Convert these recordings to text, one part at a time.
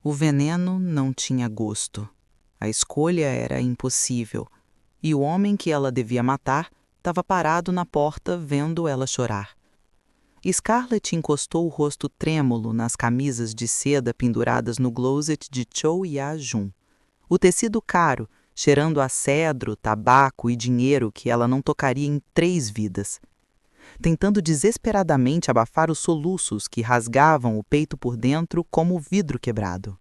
O veneno não tinha gosto. A escolha era impossível. E o homem que ela devia matar estava parado na porta vendo ela chorar. Scarlett encostou o rosto trêmulo nas camisas de seda penduradas no closet de Cho Ya-jun. O tecido caro, cheirando a cedro, tabaco e dinheiro que ela não tocaria em 3 vidas. Tentando desesperadamente abafar os soluços que rasgavam o peito por dentro como vidro quebrado.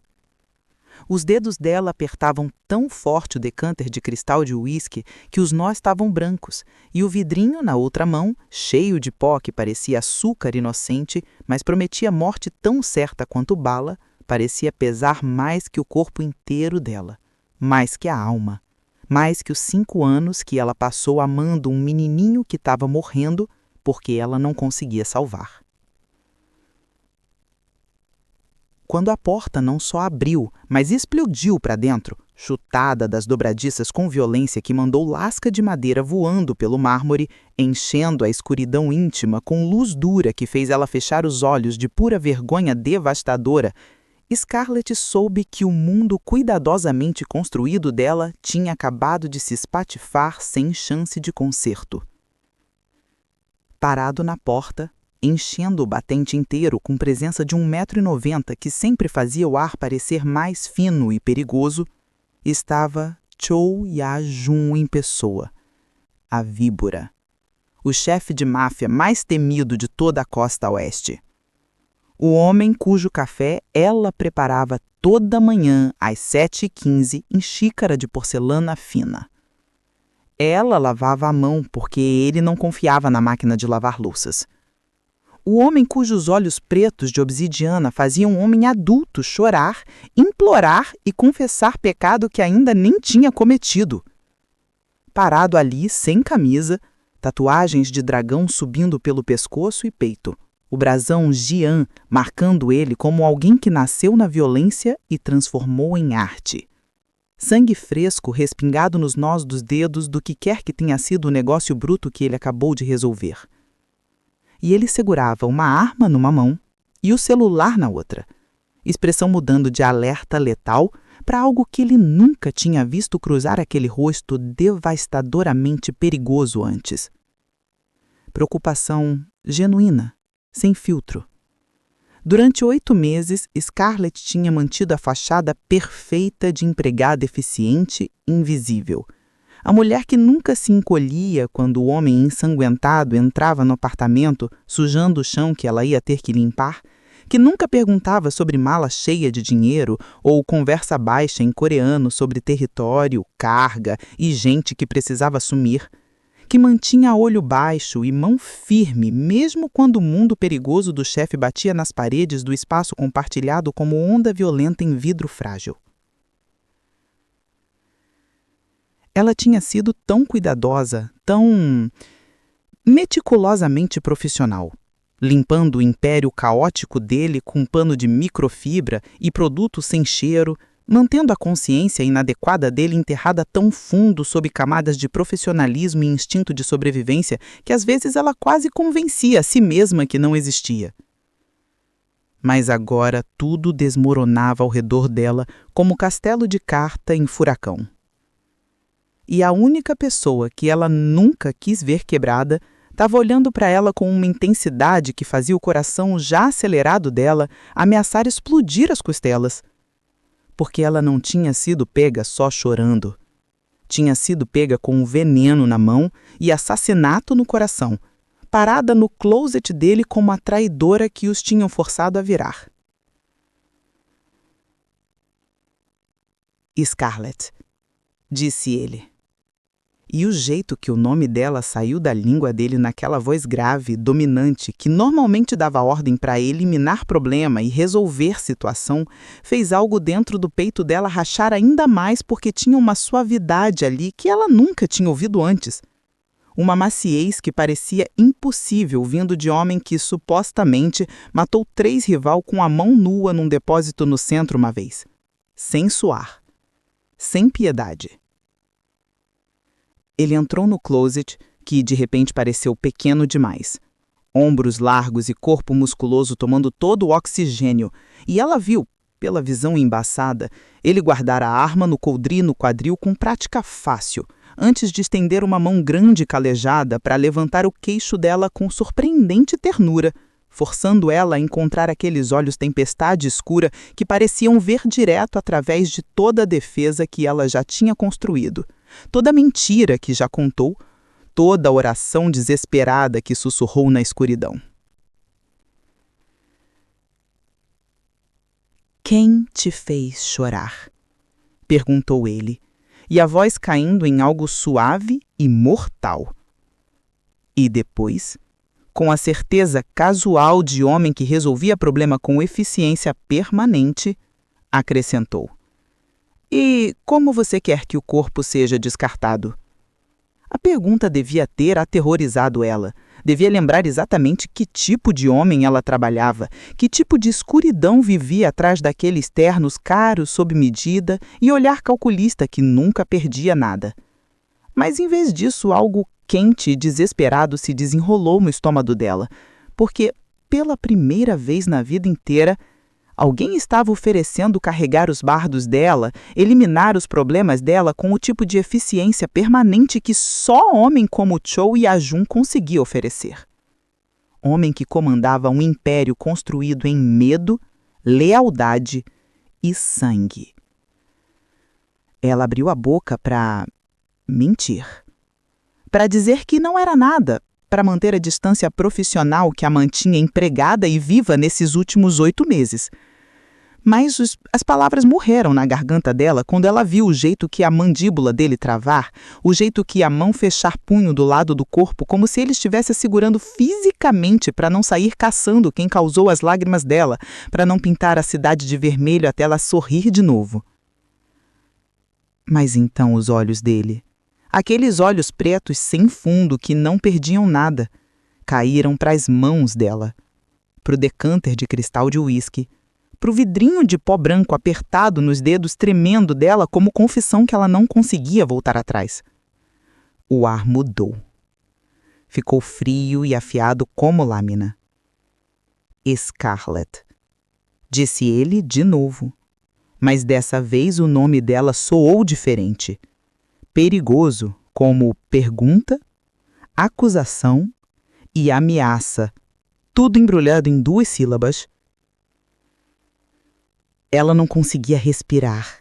Os dedos dela apertavam tão forte o decânter de cristal de uísque que os nós estavam brancos, e o vidrinho na outra mão, cheio de pó que parecia açúcar inocente, mas prometia morte tão certa quanto bala, parecia pesar mais que o corpo inteiro dela, mais que a alma, mais que os 5 anos que ela passou amando um menininho que estava morrendo porque ela não conseguia salvar. Quando a porta não só abriu, mas explodiu para dentro, chutada das dobradiças com violência que mandou lasca de madeira voando pelo mármore, enchendo a escuridão íntima com luz dura que fez ela fechar os olhos de pura vergonha devastadora, Scarlett soube que o mundo cuidadosamente construído dela tinha acabado de se espatifar sem chance de conserto. Parado na porta, enchendo o batente inteiro com presença de 1,90 m que sempre fazia o ar parecer mais fino e perigoso, estava Cho Ya-jun em pessoa, a víbora, o chefe de máfia mais temido de toda a costa oeste. O homem cujo café ela preparava toda manhã às 7h15 em xícara de porcelana fina. Ela lavava a mão porque ele não confiava na máquina de lavar louças. O homem cujos olhos pretos de obsidiana faziam um homem adulto chorar, implorar e confessar pecado que ainda nem tinha cometido. Parado ali, sem camisa, tatuagens de dragão subindo pelo pescoço e peito, o brasão Jian marcando ele como alguém que nasceu na violência e transformou em arte. Sangue fresco respingado nos nós dos dedos do que quer que tenha sido o negócio bruto que ele acabou de resolver. E ele segurava uma arma numa mão e o celular na outra, expressão mudando de alerta letal para algo que ele nunca tinha visto cruzar aquele rosto devastadoramente perigoso antes. Preocupação genuína, sem filtro. Durante 8 meses, Scarlett tinha mantido a fachada perfeita de empregada eficiente e invisível. A mulher que nunca se encolhia quando o homem ensanguentado entrava no apartamento, sujando o chão que ela ia ter que limpar, que nunca perguntava sobre mala cheia de dinheiro ou conversa baixa em coreano sobre território, carga e gente que precisava sumir, que mantinha olho baixo e mão firme mesmo quando o mundo perigoso do chefe batia nas paredes do espaço compartilhado como onda violenta em vidro frágil. Ela tinha sido tão cuidadosa, tão meticulosamente profissional, limpando o império caótico dele com pano de microfibra e produto sem cheiro, mantendo a consciência inadequada dele enterrada tão fundo sob camadas de profissionalismo e instinto de sobrevivência que às vezes ela quase convencia a si mesma que não existia. Mas agora tudo desmoronava ao redor dela como castelo de carta em furacão. E a única pessoa que ela nunca quis ver quebrada estava olhando para ela com uma intensidade que fazia o coração já acelerado dela ameaçar explodir as costelas. Porque ela não tinha sido pega só chorando. Tinha sido pega com um veneno na mão e assassinato no coração, parada no closet dele como a traidora que os tinham forçado a virar. Scarlett, disse ele. E o jeito que o nome dela saiu da língua dele naquela voz grave, dominante, que normalmente dava ordem para eliminar problema e resolver situação, fez algo dentro do peito dela rachar ainda mais porque tinha uma suavidade ali que ela nunca tinha ouvido antes. Uma maciez que parecia impossível vindo de homem que, supostamente, matou 3 rivais com a mão nua num depósito no centro uma vez. Sem suar. Sem piedade. Ele entrou no closet, que de repente pareceu pequeno demais. Ombros largos e corpo musculoso tomando todo o oxigênio, e ela viu, pela visão embaçada, ele guardara a arma no coldre no quadril com prática fácil, antes de estender uma mão grande e calejada para levantar o queixo dela com surpreendente ternura, forçando ela a encontrar aqueles olhos tempestade escura que pareciam ver direto através de toda a defesa que ela já tinha construído, toda a mentira que já contou, toda a oração desesperada que sussurrou na escuridão. Quem te fez chorar? Perguntou ele, e a voz caindo em algo suave e mortal. E depois, com a certeza casual de homem que resolvia problema com eficiência permanente, acrescentou: E como você quer que o corpo seja descartado? A pergunta devia ter aterrorizado ela. Devia lembrar exatamente que tipo de homem ela trabalhava, que tipo de escuridão vivia atrás daqueles ternos caros sob medida e olhar calculista que nunca perdia nada. Mas, em vez disso, algo quente e desesperado se desenrolou no estômago dela, porque, pela primeira vez na vida inteira, alguém estava oferecendo carregar os bardos dela, eliminar os problemas dela com o tipo de eficiência permanente que só homem como Chou Ya-jun conseguia oferecer. Homem que comandava um império construído em medo, lealdade e sangue. Ela abriu a boca para mentir. Para dizer que não era nada, para manter a distância profissional que a mantinha empregada e viva nesses últimos 8 meses. Mas as palavras morreram na garganta dela quando ela viu o jeito que a mandíbula dele travar, o jeito que a mão fechar punho do lado do corpo, como se ele estivesse a segurando fisicamente para não sair caçando quem causou as lágrimas dela, para não pintar a cidade de vermelho até ela sorrir de novo. Mas então os olhos dele, aqueles olhos pretos sem fundo que não perdiam nada, caíram para as mãos dela, para o decânter de cristal de uísque, para o vidrinho de pó branco apertado nos dedos tremendo dela como confissão que ela não conseguia voltar atrás. O ar mudou. Ficou frio e afiado como lâmina. Scarlett, disse ele de novo, mas dessa vez o nome dela soou diferente. Perigoso, como pergunta, acusação e ameaça, tudo embrulhado em 2 sílabas. Ela não conseguia respirar,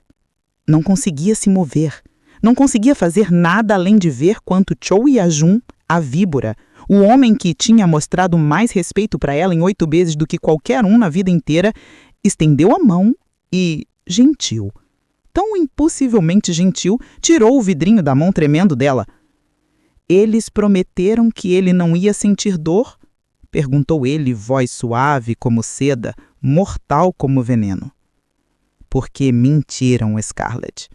não conseguia se mover, não conseguia fazer nada além de ver quanto Chou Ya-jun, a víbora, o homem que tinha mostrado mais respeito para ela em 8 vezes do que qualquer um na vida inteira, estendeu a mão e, gentil, tão impossivelmente gentil, tirou o vidrinho da mão tremendo dela. Eles prometeram que ele não ia sentir dor? Perguntou ele, voz suave como seda, mortal como veneno. Porque mentiram, Scarlett.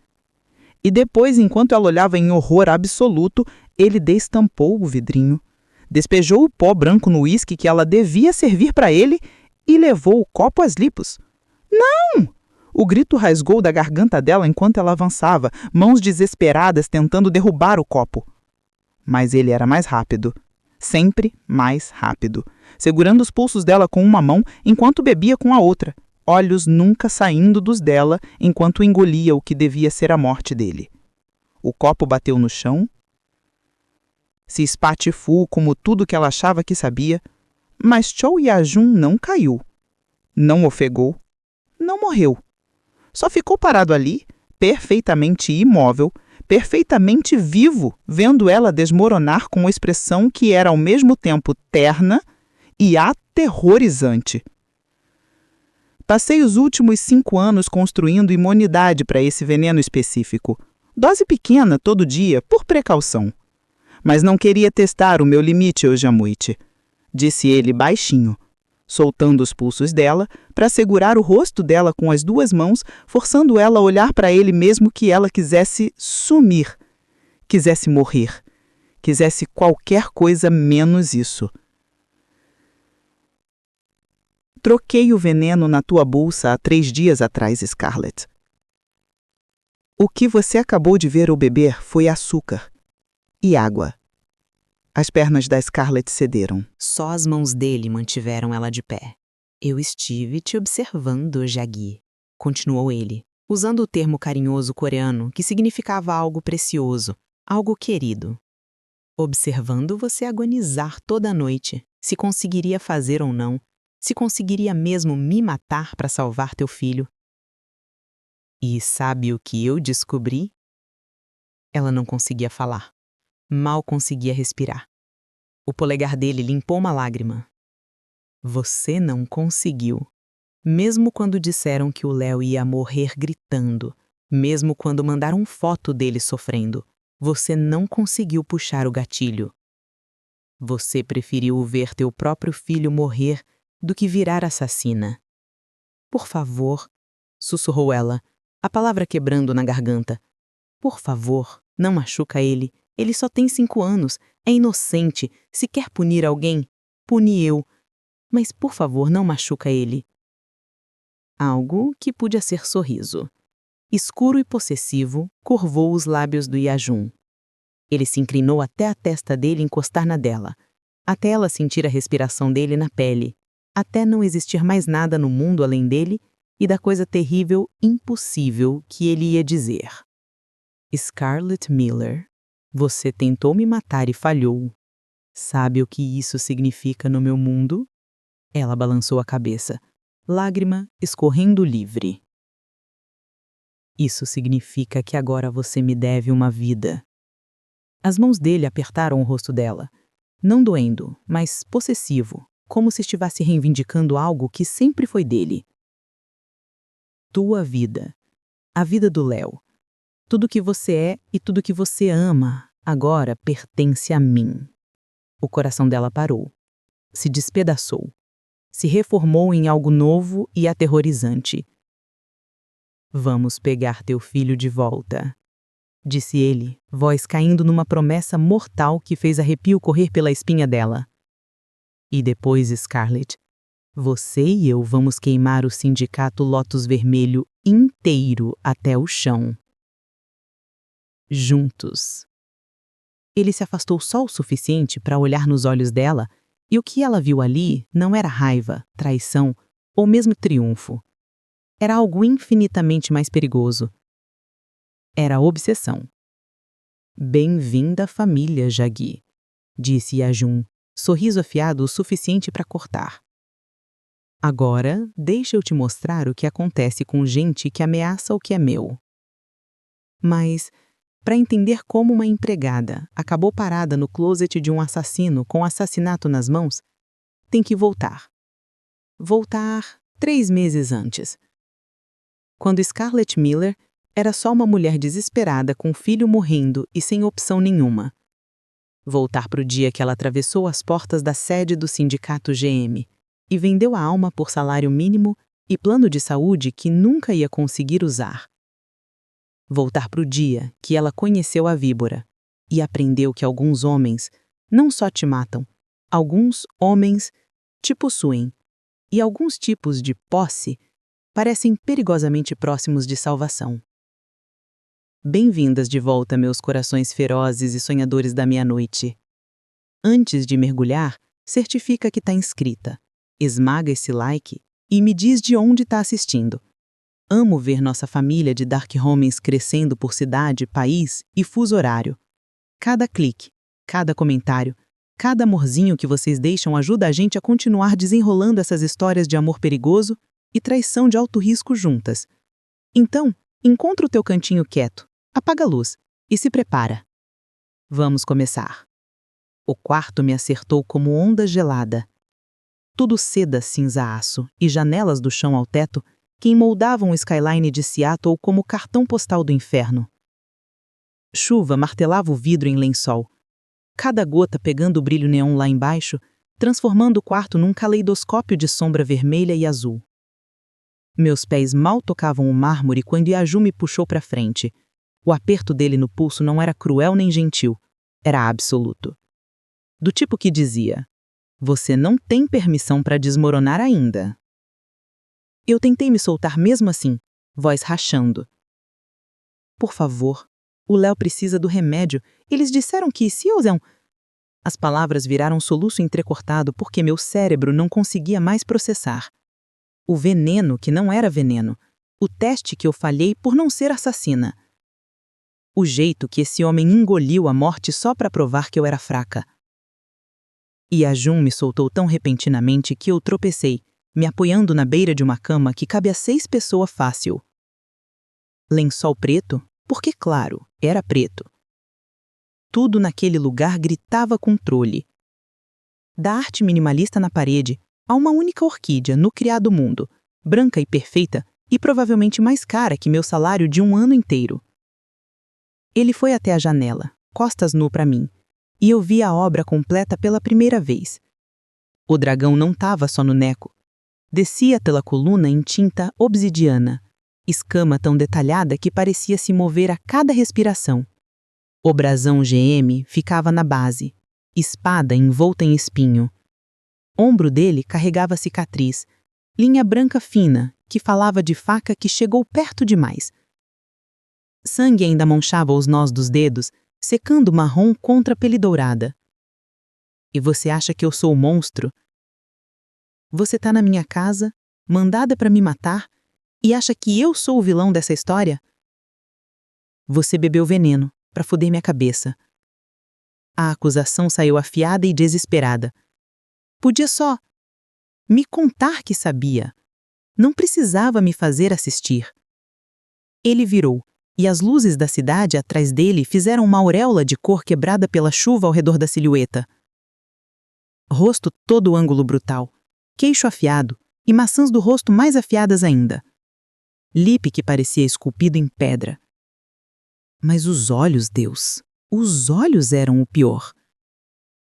E depois, enquanto ela olhava em horror absoluto, ele destampou o vidrinho, despejou o pó branco no uísque que ela devia servir para ele e levou o copo às lips. Não! O grito rasgou da garganta dela enquanto ela avançava, mãos desesperadas tentando derrubar o copo. Mas ele era mais rápido, sempre mais rápido, segurando os pulsos dela com uma mão enquanto bebia com a outra, olhos nunca saindo dos dela enquanto engolia o que devia ser a morte dele. O copo bateu no chão, se espatifou como tudo que ela achava que sabia, mas Chou Ya-jun não caiu, não ofegou, não morreu. Só ficou parado ali, perfeitamente imóvel, perfeitamente vivo, vendo ela desmoronar com uma expressão que era ao mesmo tempo terna e aterrorizante. Passei os últimos 5 anos construindo imunidade para esse veneno específico. Dose pequena todo dia, por precaução. Mas não queria testar o meu limite hoje à noite, disse ele baixinho, soltando os pulsos dela para segurar o rosto dela com as 2 mãos, forçando ela a olhar para ele mesmo que ela quisesse sumir, quisesse morrer, quisesse qualquer coisa menos isso. Troquei o veneno na tua bolsa há 3 dias atrás, Scarlett. O que você acabou de ver ou beber foi açúcar e água. As pernas da Scarlett cederam. Só as mãos dele mantiveram ela de pé. Eu estive te observando, Jagui. continuou ele, usando o termo carinhoso coreano que significava algo precioso, algo querido. Observando você agonizar toda a noite, se conseguiria fazer ou não, se conseguiria mesmo me matar para salvar teu filho. E sabe o que eu descobri? Ela não conseguia falar. Mal conseguia respirar. O polegar dele limpou uma lágrima. Você não conseguiu. Mesmo quando disseram que o Léo ia morrer gritando, mesmo quando mandaram foto dele sofrendo, você não conseguiu puxar o gatilho. Você preferiu ver teu próprio filho morrer do que virar assassina. Por favor, sussurrou ela, a palavra quebrando na garganta. Por favor, não machuca ele. Ele só tem 5 anos, é inocente. Se quer punir alguém, pune eu. Mas, por favor, não machuca ele. Algo que podia ser sorriso. Escuro e possessivo, curvou os lábios do Yajun. Ele se inclinou até a testa dele encostar na dela, até ela sentir a respiração dele na pele, até não existir mais nada no mundo além dele e da coisa terrível, impossível que ele ia dizer. Scarlett Miller, você tentou me matar e falhou. Sabe o que isso significa no meu mundo? Ela balançou a cabeça, lágrima escorrendo livre. Isso significa que agora você me deve uma vida. As mãos dele apertaram o rosto dela, não doendo, mas possessivo, como se estivesse reivindicando algo que sempre foi dele. Tua vida, a vida do Léo. Tudo que você é e tudo que você ama, agora pertence a mim. O coração dela parou, se despedaçou, se reformou em algo novo e aterrorizante. Vamos pegar teu filho de volta, disse ele, voz caindo numa promessa mortal que fez arrepio correr pela espinha dela. E depois, Scarlett, você e eu vamos queimar o sindicato Lotus Vermelho inteiro até o chão. Juntos. Ele se afastou só o suficiente para olhar nos olhos dela, e o que ela viu ali não era raiva, traição ou mesmo triunfo. Era algo infinitamente mais perigoso. Era obsessão. Bem-vinda, família, Jagui, disse Yajun, sorriso afiado o suficiente para cortar. Agora, deixa eu te mostrar o que acontece com gente que ameaça o que é meu. Mas, para entender como uma empregada acabou parada no closet de um assassino com assassinato nas mãos, tem que voltar. Voltar 3 meses antes. Quando Scarlett Miller era só uma mulher desesperada com o filho morrendo e sem opção nenhuma. Voltar para o dia que ela atravessou as portas da sede do sindicato GM e vendeu a alma por salário mínimo e plano de saúde que nunca ia conseguir usar. Voltar para o dia que ela conheceu a víbora e aprendeu que alguns homens não só te matam, alguns homens te possuem, e alguns tipos de posse parecem perigosamente próximos de salvação. Bem-vindas de volta, meus corações ferozes e sonhadores da meia-noite. Antes de mergulhar, certifica que está inscrita, esmaga esse like e me diz de onde está assistindo. Amo ver nossa família de Dark Homens crescendo por cidade, país e fuso horário. Cada clique, cada comentário, cada amorzinho que vocês deixam ajuda a gente a continuar desenrolando essas histórias de amor perigoso e traição de alto risco juntas. Então, encontra o teu cantinho quieto, apaga a luz e se prepara. Vamos começar. O quarto me acertou como onda gelada. Tudo seda cinza-aço e janelas do chão ao teto que emoldavam o skyline de Seattle como cartão postal do inferno. Chuva martelava o vidro em lençol, cada gota pegando o brilho neon lá embaixo, transformando o quarto num caleidoscópio de sombra vermelha e azul. Meus pés mal tocavam o mármore quando Yaju me puxou para frente. O aperto dele no pulso não era cruel nem gentil, era absoluto. Do tipo que dizia: "Você não tem permissão para desmoronar ainda." Eu tentei me soltar mesmo assim, voz rachando. Por favor, o Léo precisa do remédio. Eles disseram que se eu... As palavras viraram um soluço entrecortado porque meu cérebro não conseguia mais processar. O veneno que não era veneno, O teste que eu falhei por não ser assassina. O jeito que esse homem engoliu a morte só para provar que eu era fraca. Yajun me soltou tão repentinamente que eu tropecei, me apoiando na beira de uma cama que cabe a 6 pessoas fácil. Lençol preto, porque, claro, era preto. Tudo naquele lugar gritava controle. Da arte minimalista na parede, a uma única orquídea no criado mundo, branca e perfeita e provavelmente mais cara que meu salário de um ano inteiro. Ele foi até a janela, costas nu para mim, e eu vi a obra completa pela primeira vez. O dragão não estava só no neco. Descia pela coluna em tinta obsidiana, escama tão detalhada que parecia se mover a cada respiração. O brasão GM ficava na base, espada envolta em espinho. Ombro dele carregava cicatriz, linha branca fina, que falava de faca que chegou perto demais. Sangue ainda manchava os nós dos dedos, secando marrom contra a pele dourada. E você acha que eu sou o monstro? Você tá na minha casa, mandada para me matar, e acha que eu sou o vilão dessa história? Você bebeu veneno para foder minha cabeça. A acusação saiu afiada e desesperada. Podia só me contar que sabia. Não precisava me fazer assistir. Ele virou, e as luzes da cidade atrás dele fizeram uma auréola de cor quebrada pela chuva ao redor da silhueta. Rosto todo ângulo brutal, queixo afiado e maçãs do rosto mais afiadas ainda. Lipe que parecia esculpido em pedra. Mas os olhos, Deus, os olhos eram o pior.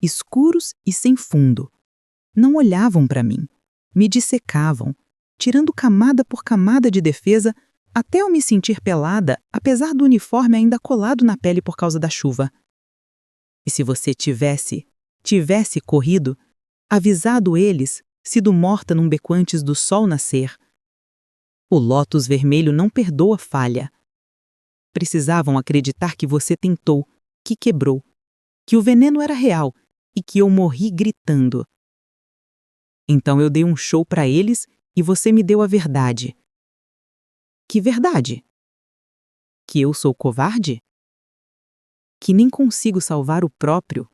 Escuros e sem fundo. Não olhavam para mim, me dissecavam, tirando camada por camada de defesa até eu me sentir pelada, apesar do uniforme ainda colado na pele por causa da chuva. E se você tivesse corrido, avisado eles, sido morta num beco antes do sol nascer. O lótus vermelho não perdoa falha. Precisavam acreditar que você tentou, que quebrou, que o veneno era real e que eu morri gritando. Então eu dei um show para eles e você me deu a verdade. Que verdade? Que eu sou covarde? Que nem consigo salvar o próprio?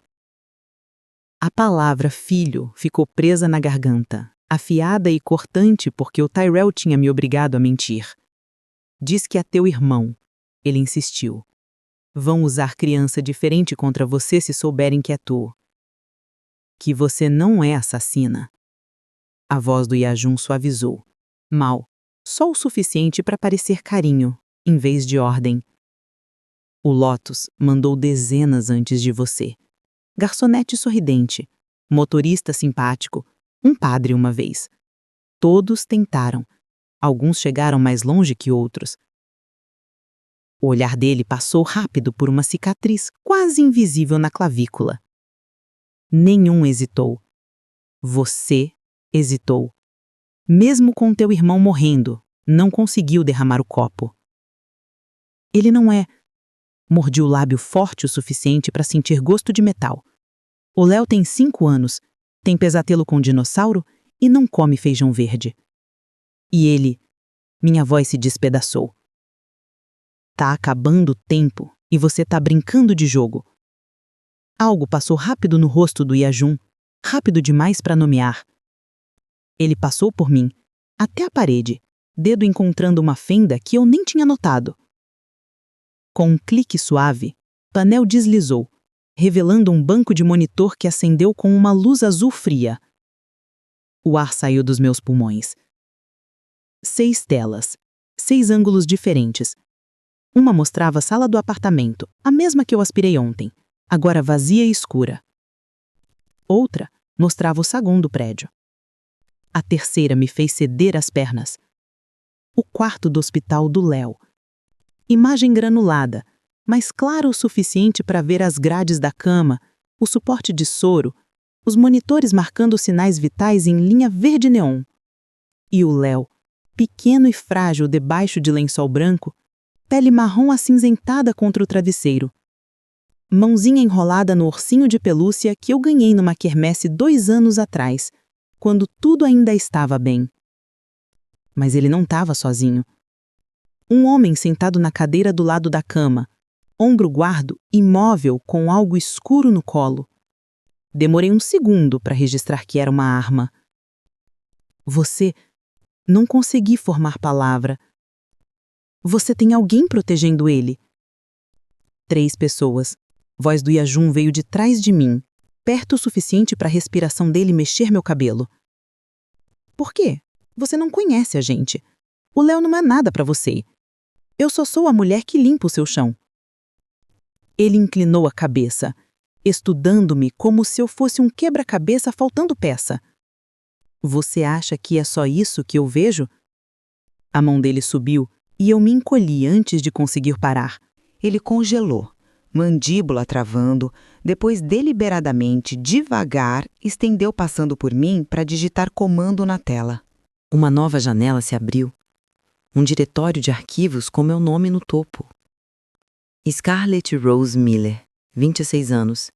A palavra filho ficou presa na garganta, afiada e cortante porque o Tyrell tinha me obrigado a mentir. Diz que é teu irmão. Ele insistiu. Vão usar criança diferente contra você se souberem que é tu. Que você não é assassina. A voz do Yajun suavizou. Mal, só o suficiente para parecer carinho, em vez de ordem. O Lotus mandou dezenas antes de você. Garçonete sorridente, motorista simpático, um padre uma vez. Todos tentaram. Alguns chegaram mais longe que outros. O olhar dele passou rápido por uma cicatriz quase invisível na clavícula. Nenhum hesitou. Você hesitou. Mesmo com teu irmão morrendo, não conseguiu derramar o copo. Ele não é... Mordi o lábio forte o suficiente para sentir gosto de metal. O Léo tem 5 anos, tem pesadelo com dinossauro e não come feijão verde. E ele... Minha voz se despedaçou. Tá acabando o tempo e você tá brincando de jogo. Algo passou rápido no rosto do Yajun, rápido demais para nomear. Ele passou por mim, até a parede, dedo encontrando uma fenda que eu nem tinha notado. Com um clique suave, painel deslizou, revelando um banco de monitor que acendeu com uma luz azul fria. O ar saiu dos meus pulmões. 6 telas, 6 ângulos diferentes. Uma mostrava a sala do apartamento, a mesma que eu aspirei ontem, agora vazia e escura. Outra mostrava o saguão do prédio. A terceira me fez ceder as pernas. O quarto do hospital do Léo. Imagem granulada, mas clara o suficiente para ver as grades da cama, o suporte de soro, os monitores marcando sinais vitais em linha verde neon. E o Léo, pequeno e frágil debaixo de lençol branco, pele marrom acinzentada contra o travesseiro. Mãozinha enrolada no ursinho de pelúcia que eu ganhei numa quermesse 2 anos atrás, quando tudo ainda estava bem. Mas ele não estava sozinho. Um homem sentado na cadeira do lado da cama, ombro guardo, imóvel, com algo escuro no colo. Demorei um segundo para registrar que era uma arma. Você... Não consegui formar palavra. Você tem alguém protegendo ele? 3 pessoas. Voz do Yajun veio de trás de mim, perto o suficiente para a respiração dele mexer meu cabelo. Por quê? Você não conhece a gente. O Léo não é nada para você. Eu só sou a mulher que limpa o seu chão. Ele inclinou a cabeça, estudando-me como se eu fosse um quebra-cabeça faltando peça. Você acha que é só isso que eu vejo? A mão dele subiu e eu me encolhi antes de conseguir parar. Ele congelou, mandíbula travando, depois deliberadamente, devagar, estendeu passando por mim para digitar comando na tela. Uma nova janela se abriu. Um diretório de arquivos com meu nome no topo. Scarlett Rose Miller, 26 anos,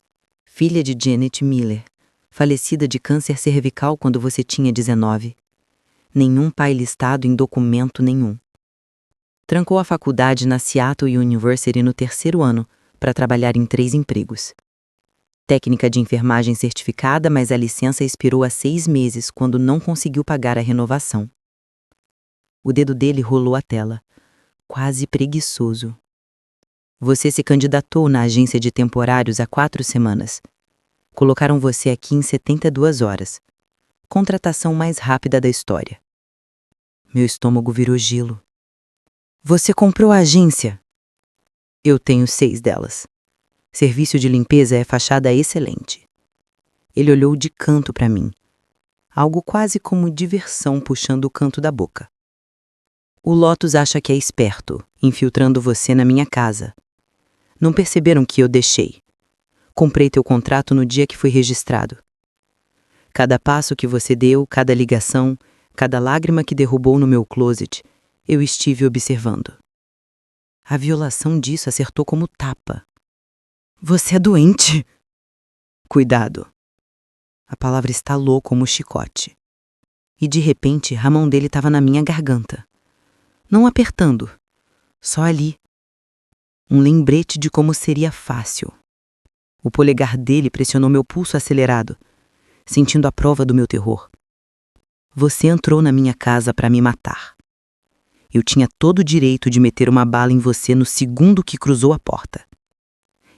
filha de Janet Miller, falecida de câncer cervical quando você tinha 19. Nenhum pai listado em documento nenhum. Trancou a faculdade na Seattle University no 3º ano para trabalhar em 3 empregos. Técnica de enfermagem certificada, mas a licença expirou há 6 meses quando não conseguiu pagar a renovação. O dedo dele rolou a tela, quase preguiçoso. Você se candidatou na agência de temporários há 4 semanas. Colocaram você aqui em 72 horas. Contratação mais rápida da história. Meu estômago virou gelo. Você comprou a agência? Eu tenho 6 delas. Serviço de limpeza é fachada excelente. Ele olhou de canto para mim. Algo quase como diversão puxando o canto da boca. O Lotus acha que é esperto, infiltrando você na minha casa. Não perceberam que eu deixei. Comprei teu contrato no dia que foi registrado. Cada passo que você deu, cada ligação, cada lágrima que derrubou no meu closet, eu estive observando. A violação disso acertou como tapa. Você é doente. Cuidado. A palavra estalou como chicote. E de repente, a mão dele estava na minha garganta. Não apertando, só ali. Um lembrete de como seria fácil. O polegar dele pressionou meu pulso acelerado, sentindo a prova do meu terror. Você entrou na minha casa para me matar. Eu tinha todo o direito de meter uma bala em você no segundo que cruzou a porta.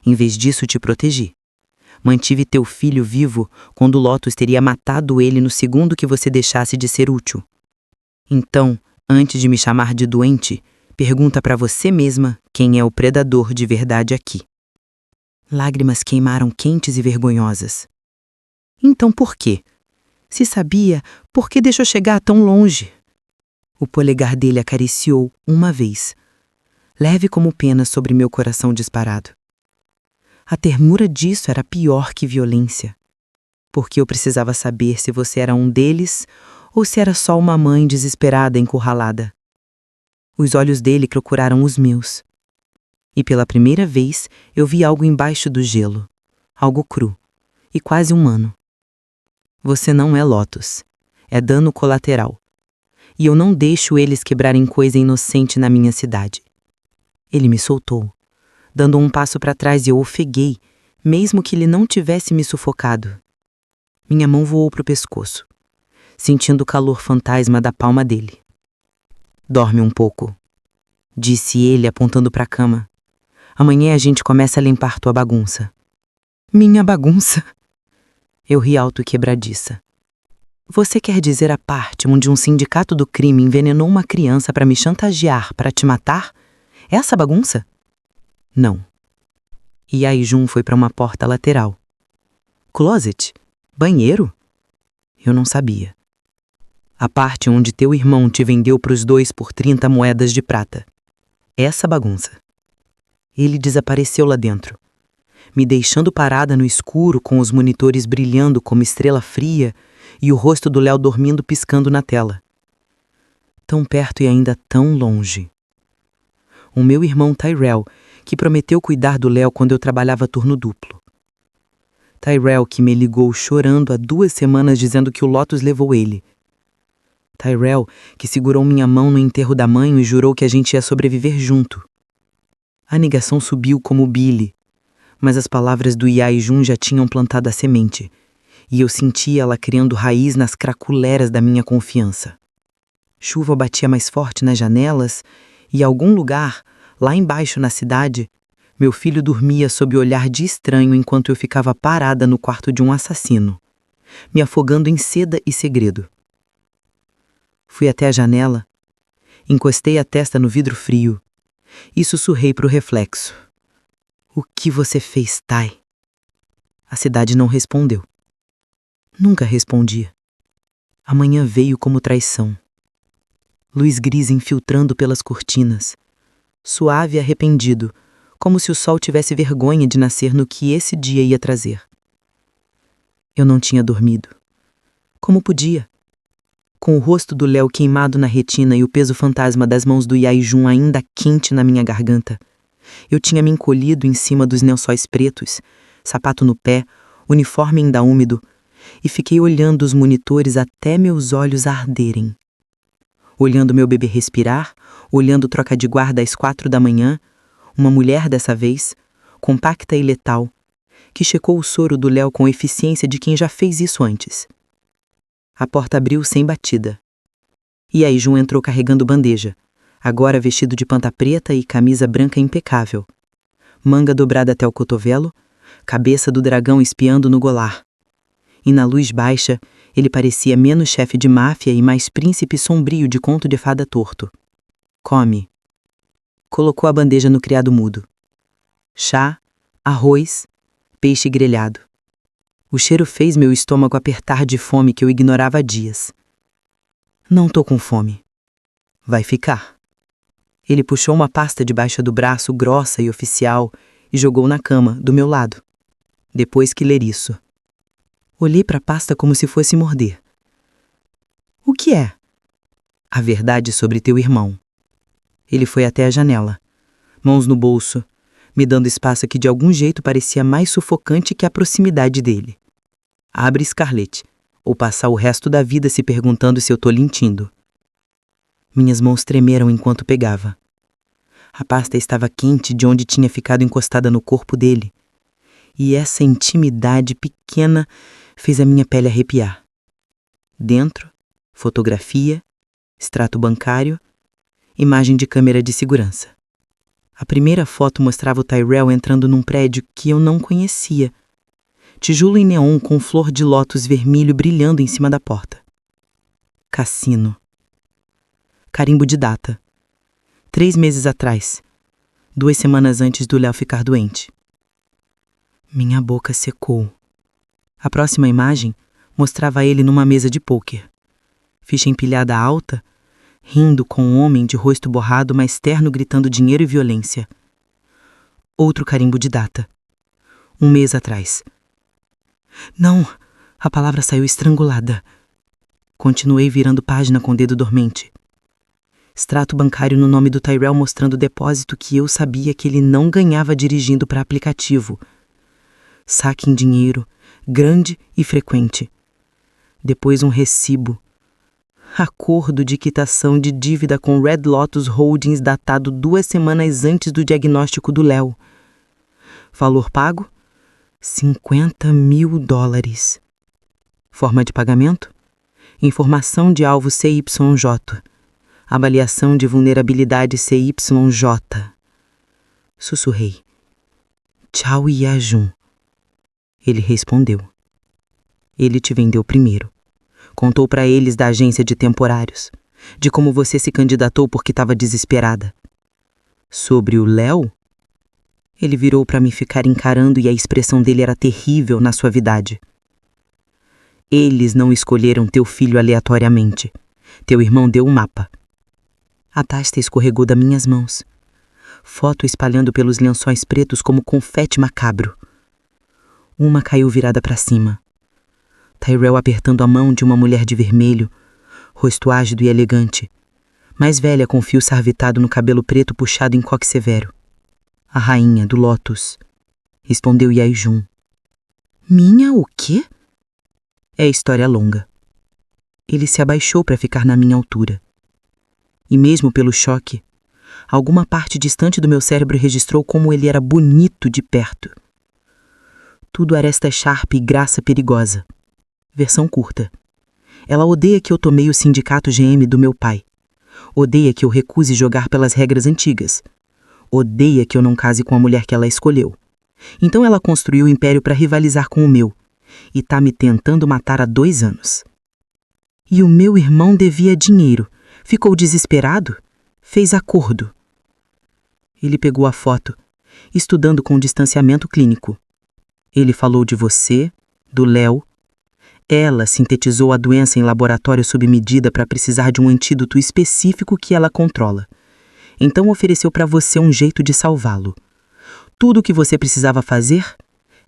Em vez disso, te protegi. Mantive teu filho vivo quando Lotus teria matado ele no segundo que você deixasse de ser útil. Então, antes de me chamar de doente, pergunta para você mesma quem é o predador de verdade aqui. Lágrimas queimaram quentes e vergonhosas. Então por quê? Se sabia, por que deixou chegar tão longe? O polegar dele acariciou uma vez, leve como pena sobre meu coração disparado. A ternura disso era pior que violência, porque eu precisava saber se você era um deles ou se era só uma mãe desesperada encurralada. Os olhos dele procuraram os meus. E pela primeira vez eu vi algo embaixo do gelo, algo cru e quase humano. Você não é Lotus, é dano colateral. E eu não deixo eles quebrarem coisa inocente na minha cidade. Ele me soltou, dando um passo para trás e eu ofeguei, mesmo que ele não tivesse me sufocado. Minha mão voou pro pescoço, sentindo o calor fantasma da palma dele. Dorme um pouco, disse ele apontando para a cama. Amanhã a gente começa a limpar tua bagunça. Minha bagunça? Eu ri alto e quebradiça. Você quer dizer a parte onde um sindicato do crime envenenou uma criança para me chantagear, para te matar? Essa bagunça? Não. E aí Jun foi para uma porta lateral. Closet? Banheiro? Eu não sabia. A parte onde teu irmão te vendeu pros 2 por 30 moedas de prata. Essa bagunça. Ele desapareceu lá dentro, me deixando parada no escuro com os monitores brilhando como estrela fria e o rosto do Léo dormindo piscando na tela. Tão perto e ainda tão longe. O meu irmão Tyrell, que prometeu cuidar do Léo quando eu trabalhava turno duplo. Tyrell que me ligou chorando há 2 semanas dizendo que o Lotus levou ele. Tyrell, que segurou minha mão no enterro da mãe e jurou que a gente ia sobreviver junto. A negação subiu como Billy, mas as palavras do Yaijun já tinham plantado a semente, e eu sentia ela criando raiz nas craculeras da minha confiança. Chuva batia mais forte nas janelas e, em algum lugar, lá embaixo na cidade, meu filho dormia sob o olhar de estranho enquanto eu ficava parada no quarto de um assassino, me afogando em seda e segredo. Fui até a janela, encostei a testa no vidro frio e sussurrei para o reflexo. O que você fez, Ty? A cidade não respondeu. Nunca respondia. A manhã veio como traição. Luz gris infiltrando pelas cortinas, suave e arrependido, como se o sol tivesse vergonha de nascer no que esse dia ia trazer. Eu não tinha dormido. Como podia? Com o rosto do Léo queimado na retina e o peso fantasma das mãos do Yaijun ainda quente na minha garganta, eu tinha me encolhido em cima dos lençóis pretos, sapato no pé, uniforme ainda úmido, e fiquei olhando os monitores até meus olhos arderem. Olhando meu bebê respirar, olhando troca de guarda às 4 da manhã, uma mulher dessa vez, compacta e letal, que checou o soro do Léo com a eficiência de quem já fez isso antes. A porta abriu sem batida. E aí Jun entrou carregando bandeja, agora vestido de panta preta e camisa branca impecável. Manga dobrada até o cotovelo, cabeça do dragão espiando no golar. E na luz baixa, ele parecia menos chefe de máfia e mais príncipe sombrio de conto de fada torto. Come. Colocou a bandeja no criado mudo. Chá, arroz, peixe grelhado. O cheiro fez meu estômago apertar de fome que eu ignorava há dias. Não tô com fome. Vai ficar. Ele puxou uma pasta debaixo do braço, grossa e oficial, e jogou na cama, do meu lado. Depois que ler isso. Olhei para a pasta como se fosse morder. O que é? A verdade sobre teu irmão. Ele foi até a janela, mãos no bolso, me dando espaço que de algum jeito parecia mais sufocante que a proximidade dele. Abre, Scarlett, ou passar o resto da vida se perguntando se eu tô mentindo. Minhas mãos tremeram enquanto pegava. A pasta estava quente de onde tinha ficado encostada no corpo dele, e essa intimidade pequena fez a minha pele arrepiar. Dentro, fotografia, extrato bancário, imagem de câmera de segurança. A primeira foto mostrava o Tyrell entrando num prédio que eu não conhecia. Tijolo em neon com flor de lótus vermelho brilhando em cima da porta. Cassino. Carimbo de data. 3 meses atrás. 2 semanas antes do Léo ficar doente. Minha boca secou. A próxima imagem mostrava ele numa mesa de pôquer. Ficha empilhada alta, rindo com um homem de rosto borrado, mas terno gritando dinheiro e violência. Outro carimbo de data. 1 mês atrás. Não! A palavra saiu estrangulada. Continuei virando página com o dedo dormente. Extrato bancário no nome do Tyrell mostrando o depósito que eu sabia que ele não ganhava dirigindo para aplicativo. Saque em dinheiro, grande e frequente. Depois um recibo. Acordo de quitação de dívida com Red Lotus Holdings datado 2 semanas antes do diagnóstico do Léo. Valor pago? $50.000. Forma de pagamento? Informação de alvo CYJ. Avaliação de vulnerabilidade CYJ. Sussurrei. Tchau, Yaijun. Ele respondeu. Ele te vendeu primeiro. Contou para eles da agência de temporários, de como você se candidatou porque estava desesperada. Sobre o Léo? Ele virou para me ficar encarando e a expressão dele era terrível na suavidade. Eles não escolheram teu filho aleatoriamente. Teu irmão deu o mapa. A tasta escorregou das minhas mãos. Foto espalhando pelos lençóis pretos como confete macabro. Uma caiu virada para cima. Tyrell apertando a mão de uma mulher de vermelho, rosto ágido e elegante, mais velha com fio sarvitado no cabelo preto puxado em coque severo. A rainha do Lotus, respondeu Yaijun. Minha o quê? É história longa. Ele se abaixou para ficar na minha altura. E mesmo pelo choque, alguma parte distante do meu cérebro registrou como ele era bonito de perto. Tudo aresta sharp e graça perigosa. Versão curta. Ela odeia que eu tomei o sindicato GM do meu pai. Odeia que eu recuse jogar pelas regras antigas. Odeia que eu não case com a mulher que ela escolheu. Então ela construiu o império para rivalizar com o meu. E tá me tentando matar há 2 anos. E o meu irmão devia dinheiro. Ficou desesperado? Fez acordo. Ele pegou a foto, estudando com distanciamento clínico. Ele falou de você, do Léo. Ela sintetizou a doença em laboratório sob medida para precisar de um antídoto específico que ela controla. Então ofereceu para você um jeito de salvá-lo. Tudo o que você precisava fazer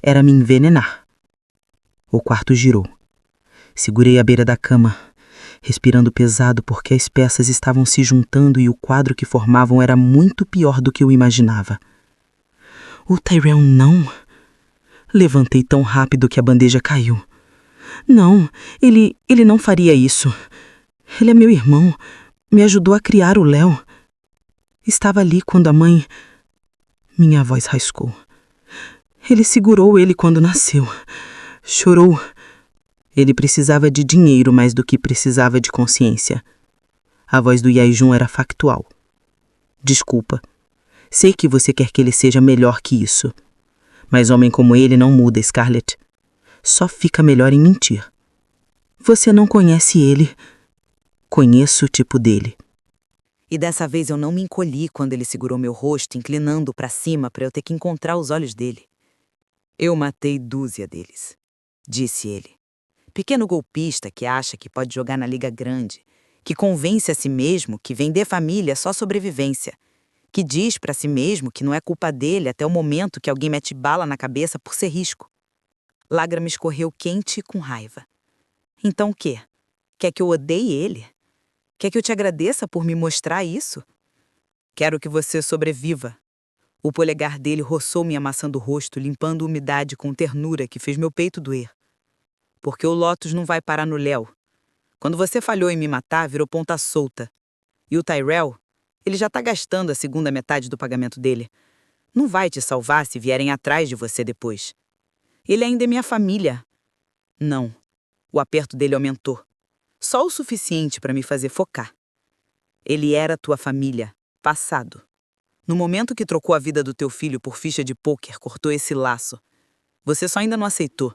era me envenenar. O quarto girou. Segurei a beira da cama, respirando pesado porque as peças estavam se juntando e o quadro que formavam era muito pior do que eu imaginava. O Tyrell não... Levantei tão rápido que a bandeja caiu. Não, ele não faria isso. Ele é meu irmão. Me ajudou a criar o Léo. Estava ali quando a mãe... Minha voz rascou. Ele segurou ele quando nasceu. Chorou. Ele precisava de dinheiro mais do que precisava de consciência. A voz do Yaijun era factual. Desculpa. Sei que você quer que ele seja melhor que isso. Mas homem como ele não muda, Scarlett. Só fica melhor em mentir. Você não conhece ele. Conheço o tipo dele. E dessa vez eu não me encolhi quando ele segurou meu rosto, inclinando para cima para eu ter que encontrar os olhos dele. Eu matei 12 deles, disse ele. Pequeno golpista que acha que pode jogar na liga grande, que convence a si mesmo que vender família é só sobrevivência, que diz para si mesmo que não é culpa dele até o momento que alguém mete bala na cabeça por ser risco. Lágrima escorreu quente e com raiva. Então o quê? Quer que eu odeie ele? Quer que eu te agradeça por me mostrar isso? Quero que você sobreviva. O polegar dele roçou minha maçã do rosto, limpando a umidade com ternura que fez meu peito doer. Porque o Lotus não vai parar no Léo. Quando você falhou em me matar, virou ponta solta. E o Tyrell, ele já tá gastando a segunda metade do pagamento dele. Não vai te salvar se vierem atrás de você depois. Ele ainda é minha família. Não. O aperto dele aumentou. Só o suficiente para me fazer focar. Ele era tua família, passado. No momento que trocou a vida do teu filho por ficha de pôquer, cortou esse laço. Você só ainda não aceitou.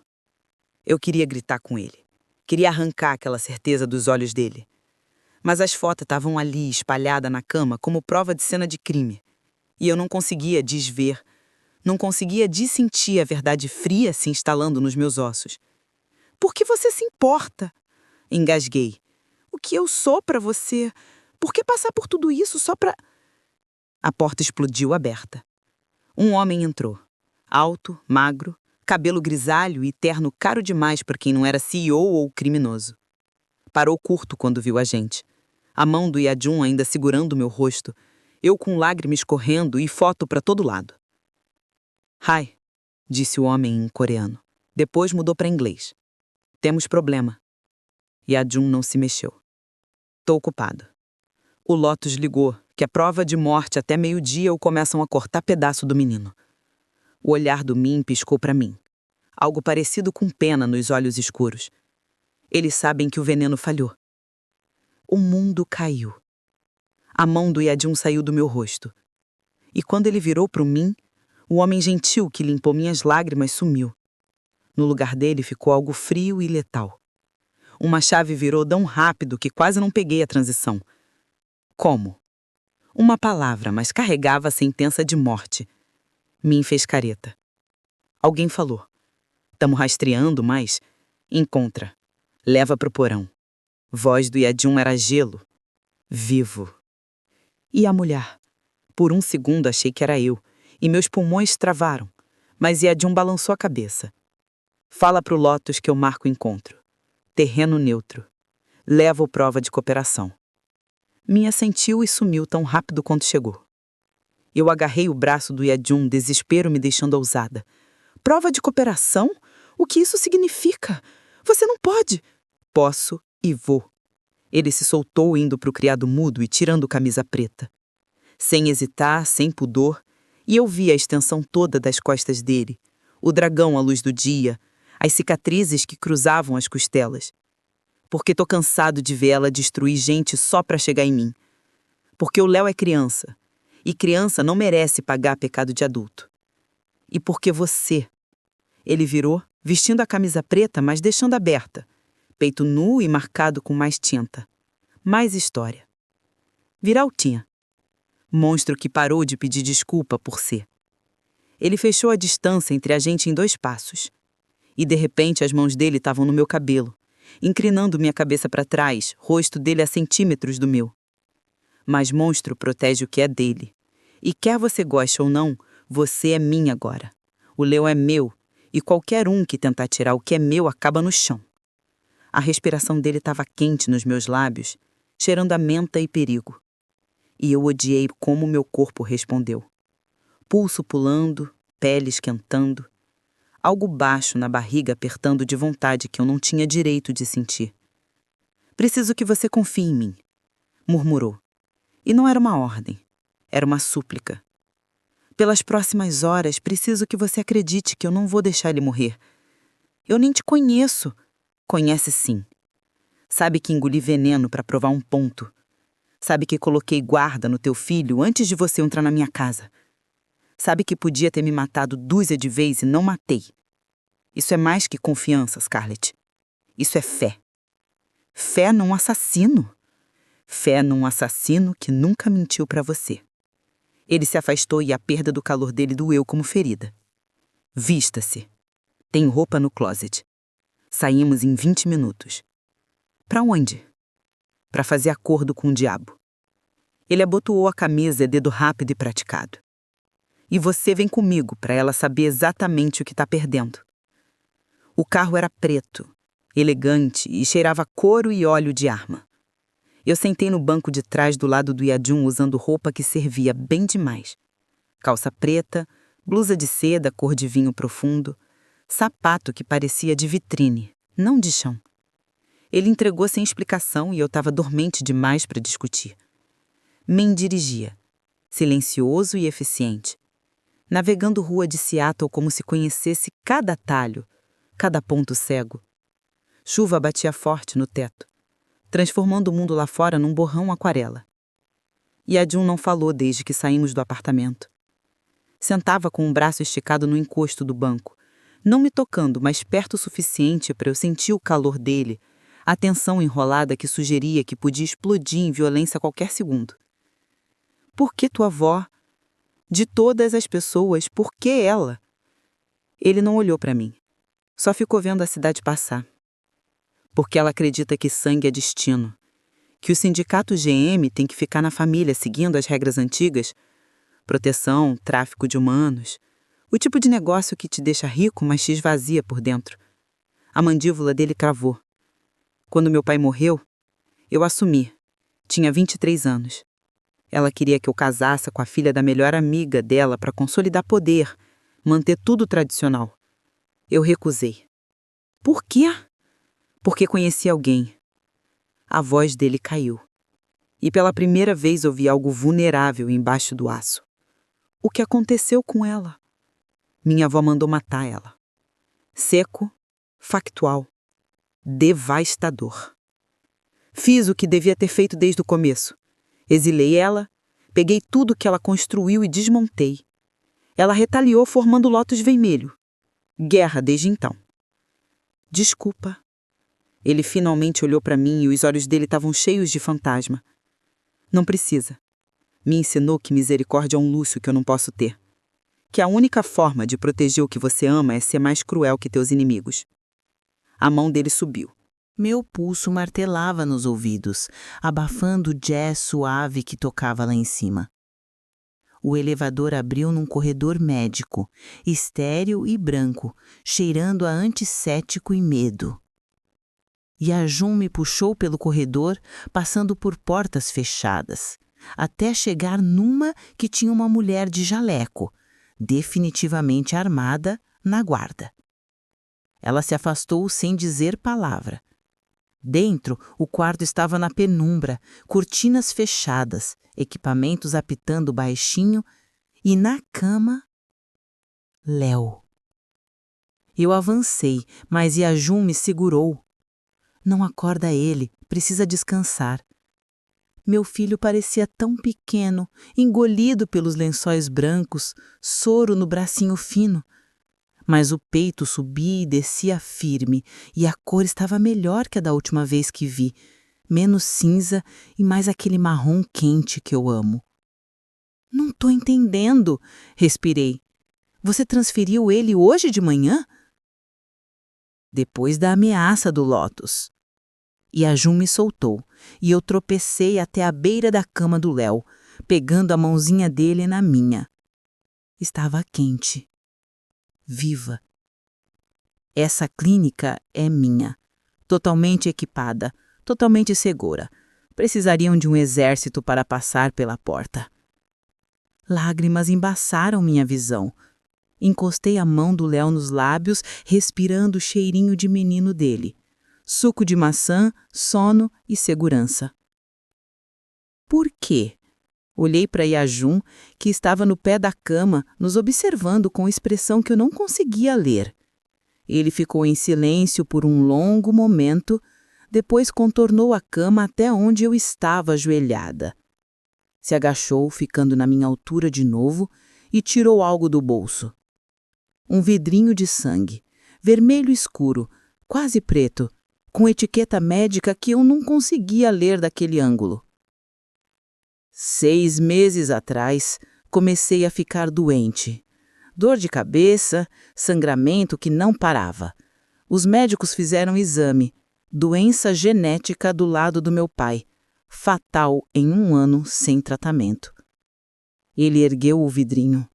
Eu queria gritar com ele. Queria arrancar aquela certeza dos olhos dele. Mas as fotos estavam ali, espalhadas na cama, como prova de cena de crime. E eu não conseguia desver. Não conseguia dissentir a verdade fria se instalando nos meus ossos. Por que você se importa? Engasguei. O que eu sou pra você? Por que passar por tudo isso só pra... A porta explodiu aberta. Um homem entrou. Alto, magro, cabelo grisalho e terno caro demais para quem não era CEO ou criminoso. Parou curto quando viu a gente. A mão do Yajun ainda segurando meu rosto. Eu com lágrimas correndo e foto para todo lado. Hi, disse o homem em coreano. Depois mudou para inglês. Temos problema. Yajun não se mexeu. Tô ocupado. O Lotus ligou, que a prova de morte até meio-dia ou começam a cortar pedaço do menino. O olhar do Min piscou para mim. Algo parecido com pena nos olhos escuros. Eles sabem que o veneno falhou. O mundo caiu. A mão do Yajun saiu do meu rosto. E quando ele virou para o Min, o homem gentil que limpou minhas lágrimas sumiu. No lugar dele ficou algo frio e letal. Uma chave virou tão rápido que quase não peguei a transição. Como? Uma palavra, mas carregava a sentença de morte. Min fez careta. Alguém falou. Tamo rastreando, mas... Encontra. Leva pro porão. Voz do Yajun era gelo. Vivo. E a mulher? Por um segundo achei que era eu, e meus pulmões travaram, mas Yajun balançou a cabeça. Fala pro Lotus que eu marco o encontro. Terreno neutro. Levo prova de cooperação. Minha sentiu e sumiu tão rápido quanto chegou. Eu agarrei o braço do Yajun, desespero me deixando ousada. Prova de cooperação? O que isso significa? Você não pode. Posso e vou. Ele se soltou indo para o criado mudo e tirando camisa preta. Sem hesitar, sem pudor, e eu vi a extensão toda das costas dele, o dragão à luz do dia, as cicatrizes que cruzavam as costelas. Porque tô cansado de ver ela destruir gente só pra chegar em mim. Porque o Léo é criança, e criança não merece pagar pecado de adulto. E porque você... Ele virou, vestindo a camisa preta, mas deixando aberta, peito nu e marcado com mais tinta. Mais história. Viraltinha. Monstro que parou de pedir desculpa por ser. Ele fechou a distância entre a gente em 2 passos. E de repente as mãos dele estavam no meu cabelo, inclinando minha cabeça para trás, rosto dele a centímetros do meu. Mas monstro protege o que é dele. E quer você goste ou não, você é minha agora. O Léo é meu, e qualquer um que tentar tirar o que é meu acaba no chão. A respiração dele estava quente nos meus lábios, cheirando a menta e perigo. E eu odiei como meu corpo respondeu. Pulso pulando, pele esquentando, algo baixo na barriga apertando de vontade que eu não tinha direito de sentir. Preciso que você confie em mim, murmurou. E não era uma ordem, era uma súplica. Pelas próximas horas, preciso que você acredite que eu não vou deixar ele morrer. Eu nem te conheço. Conhece sim. Sabe que engoli veneno para provar um ponto. Sabe que coloquei guarda no teu filho antes de você entrar na minha casa. Sabe que podia ter me matado 2 de vez e não matei. Isso é mais que confiança, Scarlett. Isso é fé. Fé num assassino. Fé num assassino que nunca mentiu para você. Ele se afastou e a perda do calor dele doeu como ferida. Vista-se. Tem roupa no closet. Saímos em 20 minutos. Para onde? Para fazer acordo com o diabo. Ele abotoou a camisa, dedo rápido e praticado. E você vem comigo para ela saber exatamente o que está perdendo. O carro era preto, elegante e cheirava couro e óleo de arma. Eu sentei no banco de trás do lado do Yajun usando roupa que servia bem demais. Calça preta, blusa de seda cor de vinho profundo, sapato que parecia de vitrine, não de chão. Ele entregou sem explicação e eu estava dormente demais para discutir. Me dirigia, silencioso e eficiente, navegando rua de Seattle como se conhecesse cada atalho, cada ponto cego. Chuva batia forte no teto, transformando o mundo lá fora num borrão aquarela. Yajun não falou desde que saímos do apartamento. Sentava com um braço esticado no encosto do banco, não me tocando, mas perto o suficiente para eu sentir o calor dele, a tensão enrolada que sugeria que podia explodir em violência a qualquer segundo. Por que tua avó? De todas as pessoas, por que ela? Ele não olhou para mim, só ficou vendo a cidade passar. Porque ela acredita que sangue é destino, que o sindicato GM tem que ficar na família seguindo as regras antigas, proteção, tráfico de humanos, o tipo de negócio que te deixa rico, mas te esvazia por dentro. A mandíbula dele cravou. Quando meu pai morreu, eu assumi. Tinha 23 anos. Ela queria que eu casasse com a filha da melhor amiga dela para consolidar poder, manter tudo tradicional. Eu recusei. Por quê? Porque conheci alguém. A voz dele caiu. E pela primeira vez ouvi algo vulnerável embaixo do aço. O que aconteceu com ela? Minha avó mandou matar ela. Seco, factual, devastador. Fiz o que devia ter feito desde o começo. Exilei ela, peguei tudo que ela construiu e desmontei. Ela retaliou formando Lotus Vermelho. Guerra desde então. Desculpa. Ele finalmente olhou para mim e os olhos dele estavam cheios de fantasma. Não precisa. Me ensinou que misericórdia é um luxo que eu não posso ter. Que a única forma de proteger o que você ama é ser mais cruel que teus inimigos. A mão dele subiu. Meu pulso martelava nos ouvidos, abafando o jazz suave que tocava lá em cima. O elevador abriu num corredor médico, estéril e branco, cheirando a antisséptico e medo. Yajun me puxou pelo corredor, passando por portas fechadas, até chegar numa que tinha uma mulher de jaleco, definitivamente armada, na guarda. Ela se afastou sem dizer palavra. Dentro, o quarto estava na penumbra, cortinas fechadas, equipamentos apitando baixinho e na cama, Léo. Eu avancei, mas Yajun me segurou. Não acorda ele, precisa descansar. Meu filho parecia tão pequeno, engolido pelos lençóis brancos, soro no bracinho fino. Mas o peito subia e descia firme, e a cor estava melhor que a da última vez que vi, menos cinza e mais aquele marrom quente que eu amo. Não tô entendendo, respirei. Você transferiu ele hoje de manhã? Depois da ameaça do Lotus. Yajun me soltou, e eu tropecei até a beira da cama do Léo, pegando a mãozinha dele na minha. Estava quente. Viva. Essa clínica é minha, totalmente equipada, totalmente segura. Precisariam de um exército para passar pela porta. Lágrimas embaçaram minha visão. Encostei a mão do Léo nos lábios, respirando o cheirinho de menino dele. Suco de maçã, sono e segurança. Por quê? Olhei para Yajun, que estava no pé da cama, nos observando com expressão que eu não conseguia ler. Ele ficou em silêncio por um longo momento, depois contornou a cama até onde eu estava ajoelhada. Se agachou, ficando na minha altura de novo, e tirou algo do bolso. Um vidrinho de sangue, vermelho escuro, quase preto, com etiqueta médica que eu não conseguia ler daquele ângulo. 6 meses atrás, comecei a ficar doente. Dor de cabeça, sangramento que não parava. Os médicos fizeram exame. Doença genética do lado do meu pai. Fatal em 1 ano sem tratamento. Ele ergueu o vidrinho.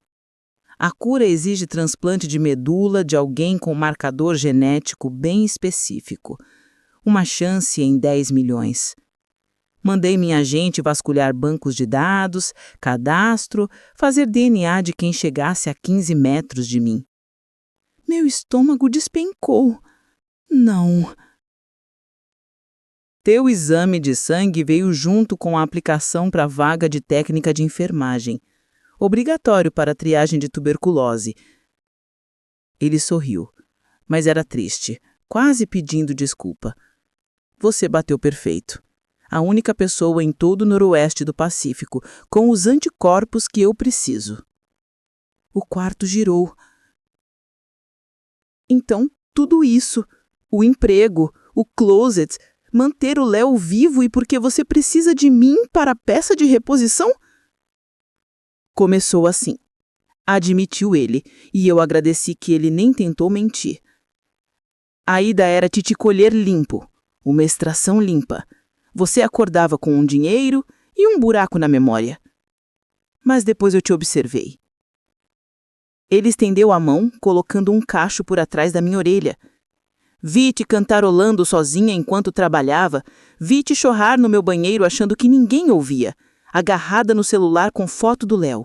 A cura exige transplante de medula de alguém com marcador genético bem específico. Uma chance em 10 milhões. Mandei minha agente vasculhar bancos de dados, cadastro, fazer DNA de quem chegasse a 15 metros de mim. Meu estômago despencou. Não. Teu exame de sangue veio junto com a aplicação para a vaga de técnica de enfermagem. Obrigatório para a triagem de tuberculose. Ele sorriu, mas era triste, quase pedindo desculpa. Você bateu perfeito. A única pessoa em todo o noroeste do Pacífico com os anticorpos que eu preciso. O quarto girou. Então, tudo isso, o emprego, o closet, manter o Léo vivo e porque você precisa de mim para a peça de reposição? Começou assim. Admitiu ele, e eu agradeci que ele nem tentou mentir. A ida era te colher limpo, uma extração limpa. Você acordava com um dinheiro e um buraco na memória. Mas depois eu te observei. Ele estendeu a mão, colocando um cacho por atrás da minha orelha. Vi-te cantarolando sozinha enquanto trabalhava, vi-te chorar no meu banheiro achando que ninguém ouvia, agarrada no celular com foto do Léo.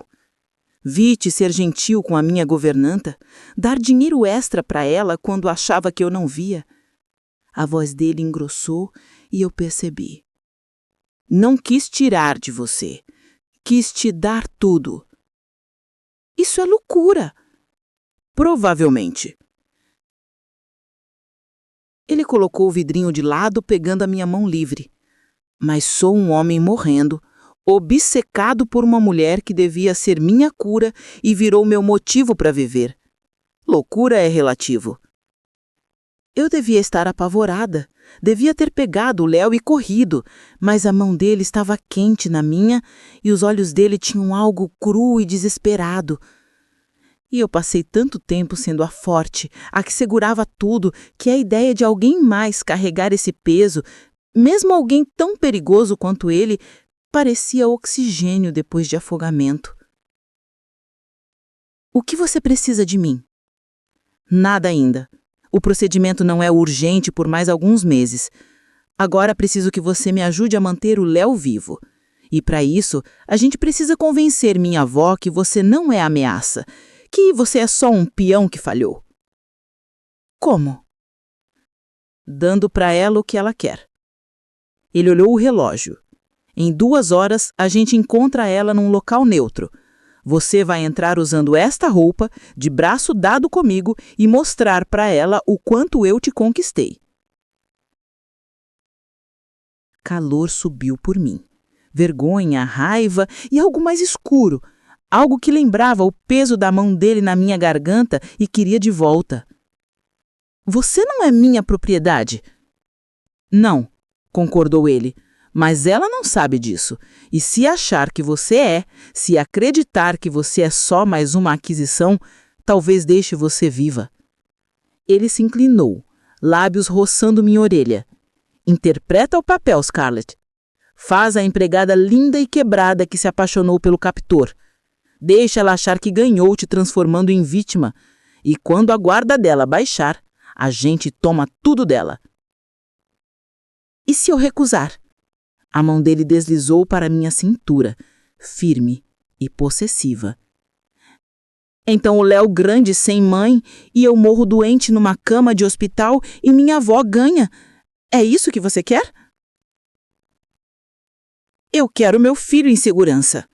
Vi-te ser gentil com a minha governanta, dar dinheiro extra para ela quando achava que eu não via. A voz dele engrossou e eu percebi. Não quis tirar de você, quis te dar tudo. Isso é loucura. Provavelmente. Ele colocou o vidrinho de lado, pegando a minha mão livre. Mas sou um homem morrendo, obcecado por uma mulher que devia ser minha cura e virou meu motivo para viver. Loucura é relativo. Eu devia estar apavorada, devia ter pegado o Léo e corrido, mas a mão dele estava quente na minha e os olhos dele tinham algo cru e desesperado. E eu passei tanto tempo sendo a forte, a que segurava tudo, que a ideia de alguém mais carregar esse peso, mesmo alguém tão perigoso quanto ele, parecia oxigênio depois de afogamento. O que você precisa de mim? Nada ainda. O procedimento não é urgente por mais alguns meses. Agora preciso que você me ajude a manter o Léo vivo. E para isso, a gente precisa convencer minha avó que você não é ameaça, que você é só um peão que falhou. Como? Dando para ela o que ela quer. Ele olhou o relógio. Em 2 horas, a gente encontra ela num local neutro. Você vai entrar usando esta roupa, de braço dado comigo, e mostrar para ela o quanto eu te conquistei. Calor subiu por mim. Vergonha, raiva e algo mais escuro. Algo que lembrava o peso da mão dele na minha garganta e queria de volta. Você não é minha propriedade? Não, concordou ele. Mas ela não sabe disso. E se achar que você é, se acreditar que você é só mais uma aquisição, talvez deixe você viva. Ele se inclinou, lábios roçando minha orelha. Interpreta o papel, Scarlett. Faz a empregada linda e quebrada que se apaixonou pelo captor. Deixa ela achar que ganhou te transformando em vítima. E quando a guarda dela baixar, a gente toma tudo dela. E se eu recusar? A mão dele deslizou para minha cintura, firme e possessiva. Então o Léo grande sem mãe e eu morro doente numa cama de hospital e minha avó ganha. É isso que você quer? Eu quero meu filho em segurança.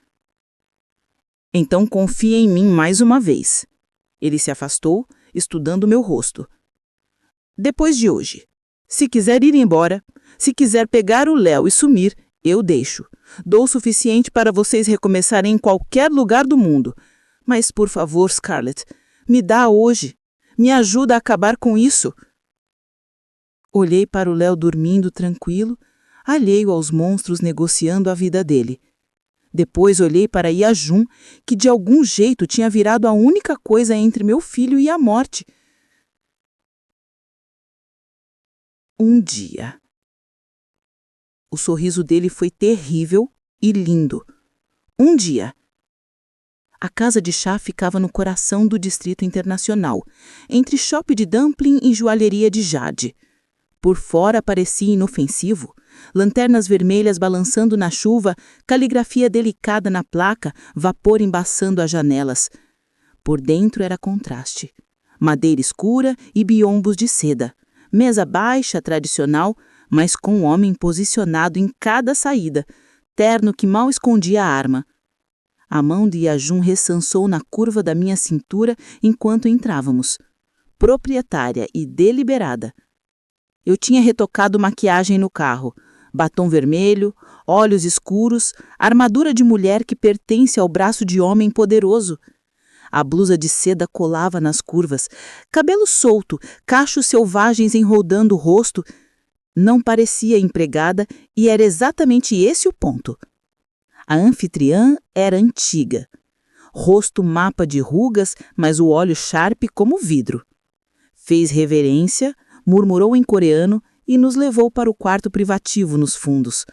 Então confie em mim mais uma vez. Ele se afastou, estudando meu rosto. Depois de hoje, se quiser ir embora, se quiser pegar o Léo e sumir, eu deixo. Dou o suficiente para vocês recomeçarem em qualquer lugar do mundo. Mas, por favor, Scarlett, me dá hoje. Me ajuda a acabar com isso. Olhei para o Léo dormindo tranquilo, alheio aos monstros negociando a vida dele. Depois olhei para Yajun, que de algum jeito tinha virado a única coisa entre meu filho e a morte. Um dia. O sorriso dele foi terrível e lindo. Um dia. A casa de chá ficava no coração do Distrito Internacional, entre shopping de dumpling e joalheria de jade. Por fora parecia inofensivo, lanternas vermelhas balançando na chuva, caligrafia delicada na placa, vapor embaçando as janelas. Por dentro era contraste. Madeira escura e biombos de seda. Mesa baixa, tradicional, mas com um homem posicionado em cada saída, terno que mal escondia a arma. A mão de Yajun ressançou na curva da minha cintura enquanto entrávamos. Proprietária e deliberada. Eu tinha retocado maquiagem no carro, batom vermelho, olhos escuros, armadura de mulher que pertence ao braço de homem poderoso. A blusa de seda colava nas curvas, cabelo solto, cachos selvagens enrodando o rosto. Não parecia empregada e era exatamente esse o ponto. A anfitriã era antiga. Rosto mapa de rugas, mas o olho Sharp como vidro. Fez reverência, murmurou em coreano e nos levou para o quarto privativo nos fundos.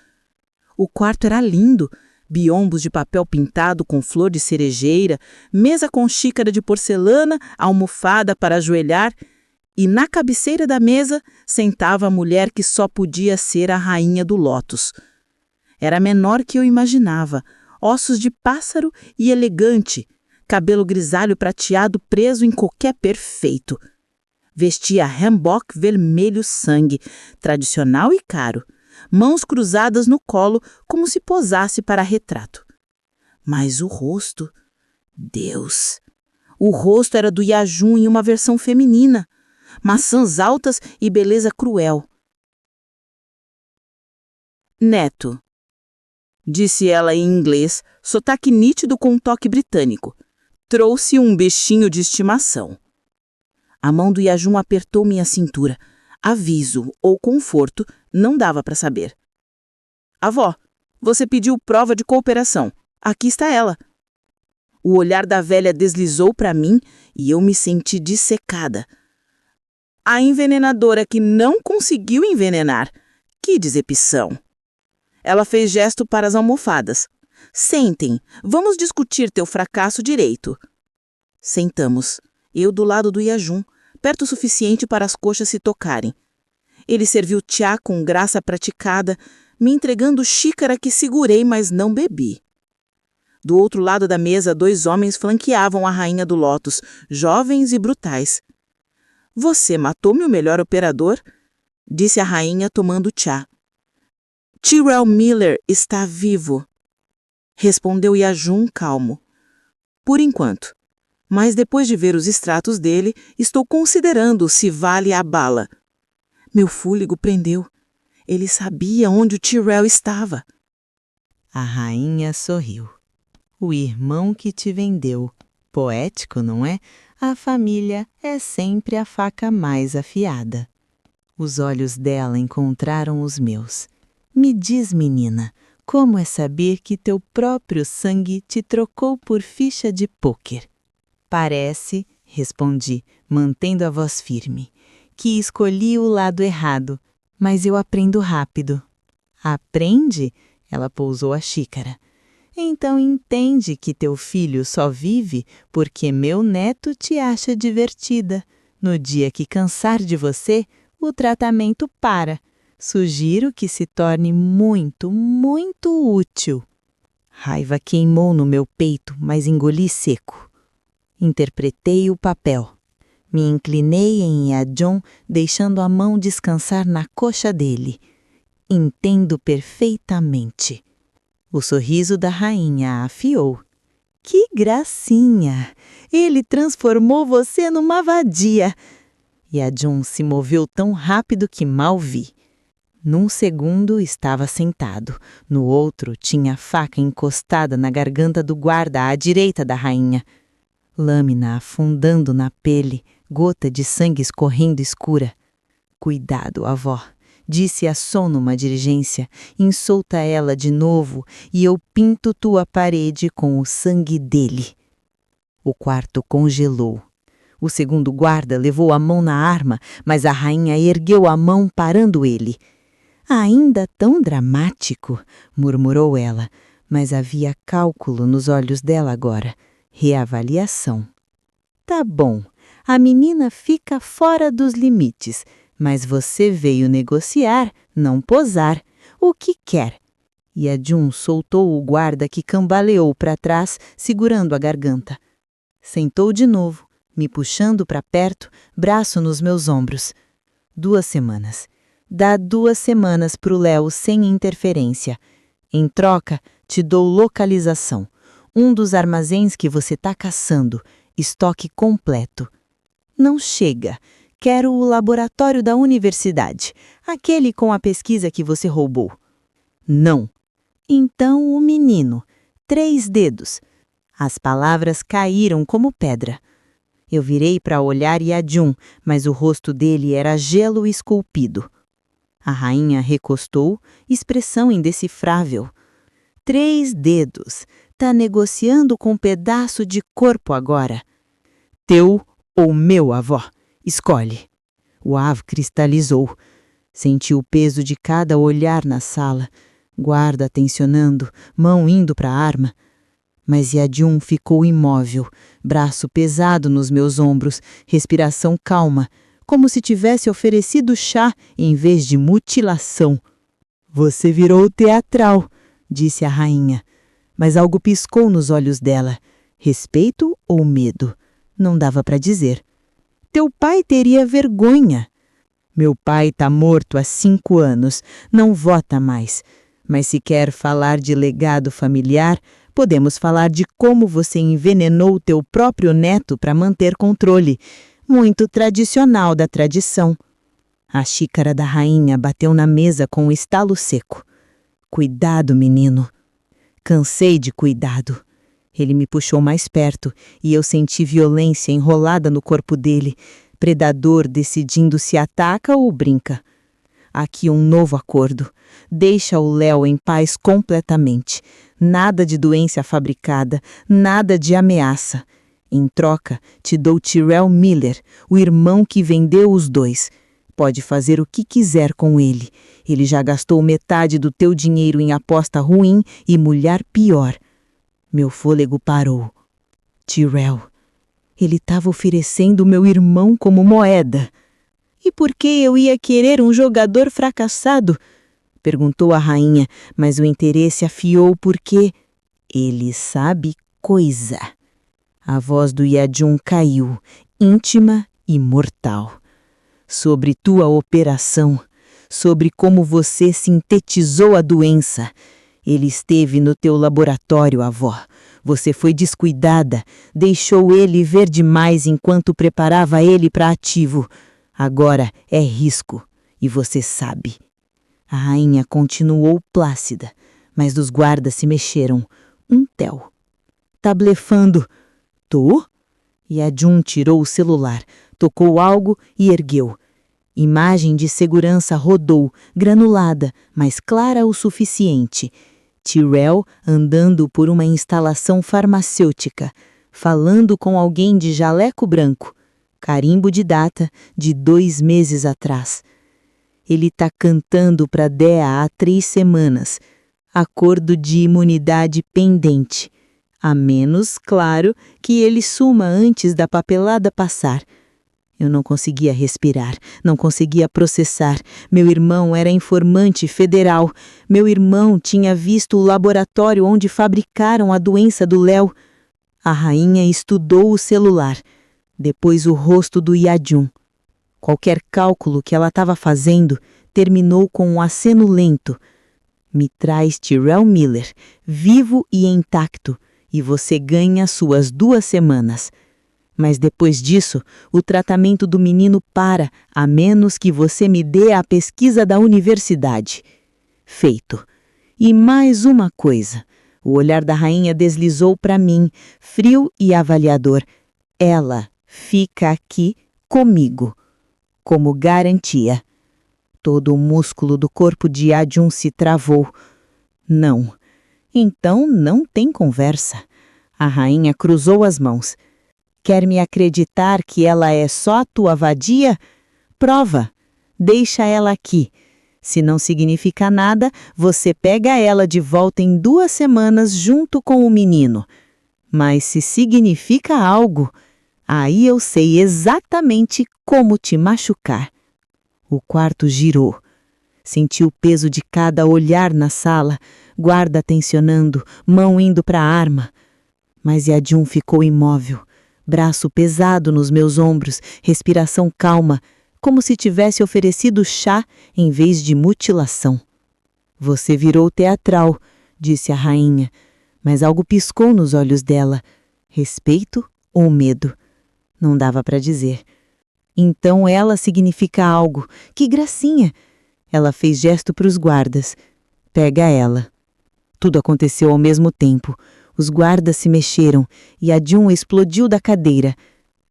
O quarto era lindo, biombos de papel pintado com flor de cerejeira, mesa com xícara de porcelana, almofada para ajoelhar, e na cabeceira da mesa sentava a mulher que só podia ser a rainha do Lótus. Era menor que eu imaginava, ossos de pássaro e elegante, cabelo grisalho prateado preso em coquê perfeito. Vestia hanbok vermelho sangue, tradicional e caro, mãos cruzadas no colo como se posasse para retrato. Mas o rosto... Deus! O rosto era do Yajun em uma versão feminina, maçãs altas e beleza cruel. Neto, disse ela em inglês, sotaque nítido com um toque britânico. Trouxe um bichinho de estimação. A mão do Yajun apertou minha cintura. Aviso ou conforto, não dava para saber. Avó, você pediu prova de cooperação. Aqui está ela. O olhar da velha deslizou para mim e eu me senti dissecada. A envenenadora que não conseguiu envenenar. Que decepção. Ela fez gesto para as almofadas. Sentem, vamos discutir teu fracasso direito. Sentamos. Eu do lado do Yajun, perto o suficiente para as coxas se tocarem. Ele serviu chá com graça praticada, me entregando xícara que segurei, mas não bebi. Do outro lado da mesa, 2 homens flanqueavam a rainha do Lótus, jovens e brutais. Você matou meu melhor operador? Disse a rainha tomando chá. Tyrell Miller está vivo, respondeu Yajun calmo. Por enquanto. Mas depois de ver os extratos dele, estou considerando se vale a bala. Meu fôlego prendeu. Ele sabia onde o Tyrell estava. A rainha sorriu. O irmão que te vendeu. Poético, não é? A família é sempre a faca mais afiada. Os olhos dela encontraram os meus. Me diz, menina, como é saber que teu próprio sangue te trocou por ficha de pôquer? Parece, respondi, mantendo a voz firme, que escolhi o lado errado, mas eu aprendo rápido. Aprende? Ela pousou a xícara. Então entende que teu filho só vive porque meu neto te acha divertida. No dia que cansar de você, o tratamento para. Sugiro que se torne muito, muito útil. Raiva queimou no meu peito, mas engoli seco. Interpretei o papel. Me inclinei em Yajun, deixando a mão descansar na coxa dele. Entendo perfeitamente. O sorriso da rainha afiou. Que gracinha! Ele transformou você numa vadia. Yajun se moveu tão rápido que mal vi. Num segundo estava sentado, no outro tinha a faca encostada na garganta do guarda à direita da rainha. Lâmina afundando na pele, gota de sangue escorrendo escura. Cuidado, avó, disse a som numa dirigência, insulta ela de novo e eu pinto tua parede com o sangue dele. O quarto congelou. O segundo guarda levou a mão na arma, mas a rainha ergueu a mão parando ele. Ainda tão dramático, murmurou ela, mas havia cálculo nos olhos dela agora. Reavaliação. Tá bom, a menina fica fora dos limites, mas você veio negociar, não posar. O que quer? Yajun soltou o guarda que cambaleou para trás, segurando a garganta. Sentou de novo, me puxando para perto, braço nos meus ombros. 2 semanas. Dá 2 semanas pro Léo sem interferência. Em troca, te dou localização. Um dos armazéns que você tá caçando. Estoque completo. Não chega. Quero o laboratório da universidade. Aquele com a pesquisa que você roubou. Não. Então o menino. 3 dedos. As palavras caíram como pedra. Eu virei para olhar Yajun, mas o rosto dele era gelo esculpido. A rainha recostou, expressão indecifrável. 3 dedos. Tá negociando com um pedaço de corpo agora. Teu ou meu, avó? Escolhe. O ave cristalizou. Senti o peso de cada olhar na sala. Guarda tensionando, mão indo para a arma. Mas Yajun ficou imóvel, braço pesado nos meus ombros, respiração calma, como se tivesse oferecido chá em vez de mutilação. Você virou teatral, disse a rainha, mas algo piscou nos olhos dela. Respeito ou medo? Não dava para dizer. Teu pai teria vergonha. Meu pai tá morto há 5 anos, não vota mais. Mas se quer falar de legado familiar, podemos falar de como você envenenou teu próprio neto para manter controle. Muito tradicional da tradição. A xícara da rainha bateu na mesa com um estalo seco. Cuidado, menino. Cansei de cuidado. Ele me puxou mais perto e eu senti violência enrolada no corpo dele, predador decidindo se ataca ou brinca. Aqui um novo acordo. Deixa o Léo em paz completamente. Nada de doença fabricada, nada de ameaça. Em troca, te dou Tyrell Miller, o irmão que vendeu os 2. Pode fazer o que quiser com ele. Ele já gastou metade do teu dinheiro em aposta ruim e mulher pior. Meu fôlego parou. Tyrell. Ele estava oferecendo meu irmão como moeda. E por que eu ia querer um jogador fracassado? Perguntou a rainha, mas o interesse afiou porque ele sabe coisa. A voz do Yajun caiu, íntima e mortal. Sobre tua operação, sobre como você sintetizou a doença. Ele esteve no teu laboratório, avó. Você foi descuidada, deixou ele ver demais enquanto preparava ele para ativo. Agora é risco, e você sabe. A rainha continuou plácida, mas os guardas se mexeram. Tel. Tá blefando. Tô? E a Jun tirou o celular, tocou algo e ergueu. Imagem de segurança rodou, granulada, mas clara o suficiente. Tyrell andando por uma instalação farmacêutica, falando com alguém de jaleco branco. Carimbo de data de 2 meses atrás. Ele tá cantando para Dea há 3 semanas. Acordo de imunidade pendente. A menos, claro, que ele suma antes da papelada passar. Eu não conseguia respirar, não conseguia processar. Meu irmão era informante federal. Meu irmão tinha visto o laboratório onde fabricaram a doença do Léo. A rainha estudou o celular, depois o rosto do Yajun. Qualquer cálculo que ela estava fazendo terminou com um aceno lento. Me traz Tyrell Miller, vivo e intacto, e você ganha suas 2 semanas. Mas depois disso, o tratamento do menino para, a menos que você me dê a pesquisa da universidade. Feito. E mais uma coisa. O olhar da rainha deslizou para mim, frio e avaliador. Ela fica aqui comigo, como garantia. Todo o músculo do corpo de Yajun se travou. Não. Então não tem conversa. A rainha cruzou as mãos. Quer me acreditar que ela é só tua vadia? Prova. Deixa ela aqui. Se não significa nada, você pega ela de volta em 2 semanas junto com o menino. Mas se significa algo, aí eu sei exatamente como te machucar. O quarto girou. Senti o peso de cada olhar na sala, guarda tensionando, mão indo para a arma. Mas Yajun ficou imóvel, braço pesado nos meus ombros, respiração calma, como se tivesse oferecido chá em vez de mutilação. Você virou teatral, disse a rainha, mas algo piscou nos olhos dela. Respeito ou medo? Não dava para dizer. Então ela significa algo. Que gracinha! Ela fez gesto para os guardas. Pega ela. Tudo aconteceu ao mesmo tempo. Os guardas se mexeram e Yajun explodiu da cadeira.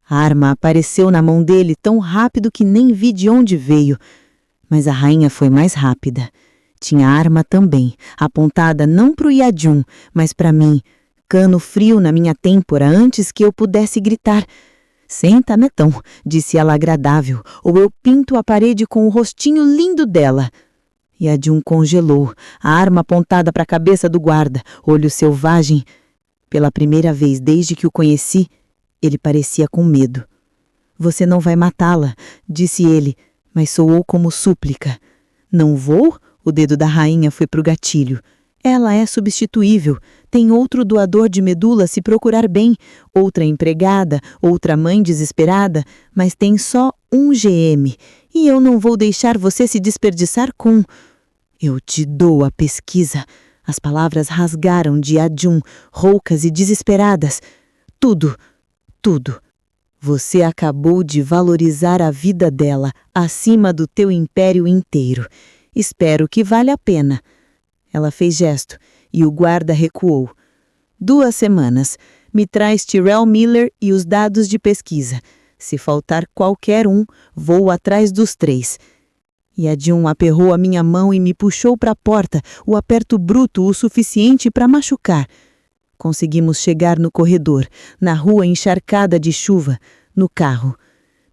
A arma apareceu na mão dele tão rápido que nem vi de onde veio. Mas a rainha foi mais rápida. Tinha arma também, apontada não para o Yajun, mas para mim. Cano frio na minha têmpora antes que eu pudesse gritar. Senta, Metão, disse ela agradável, ou eu pinto a parede com o rostinho lindo dela. Yajun congelou, a arma apontada para a cabeça do guarda, olho selvagem. Pela primeira vez desde que o conheci, ele parecia com medo. Você não vai matá-la, disse ele, mas soou como súplica. Não vou? O dedo da rainha foi para o gatilho. Ela é substituível. Tem outro doador de medula se procurar bem, outra empregada, outra mãe desesperada, mas tem só um GM. E eu não vou deixar você se desperdiçar com... Eu te dou a pesquisa. As palavras rasgaram de Yajun, roucas e desesperadas. Tudo, tudo. Você acabou de valorizar a vida dela acima do teu império inteiro. Espero que valha a pena. Ela fez gesto e o guarda recuou. 2 semanas. Me traz Tyrell Miller e os dados de pesquisa. Se faltar qualquer um, vou atrás dos 3. Yajun aperrou a minha mão e me puxou para a porta, o aperto bruto o suficiente para machucar. Conseguimos chegar no corredor, na rua encharcada de chuva, no carro.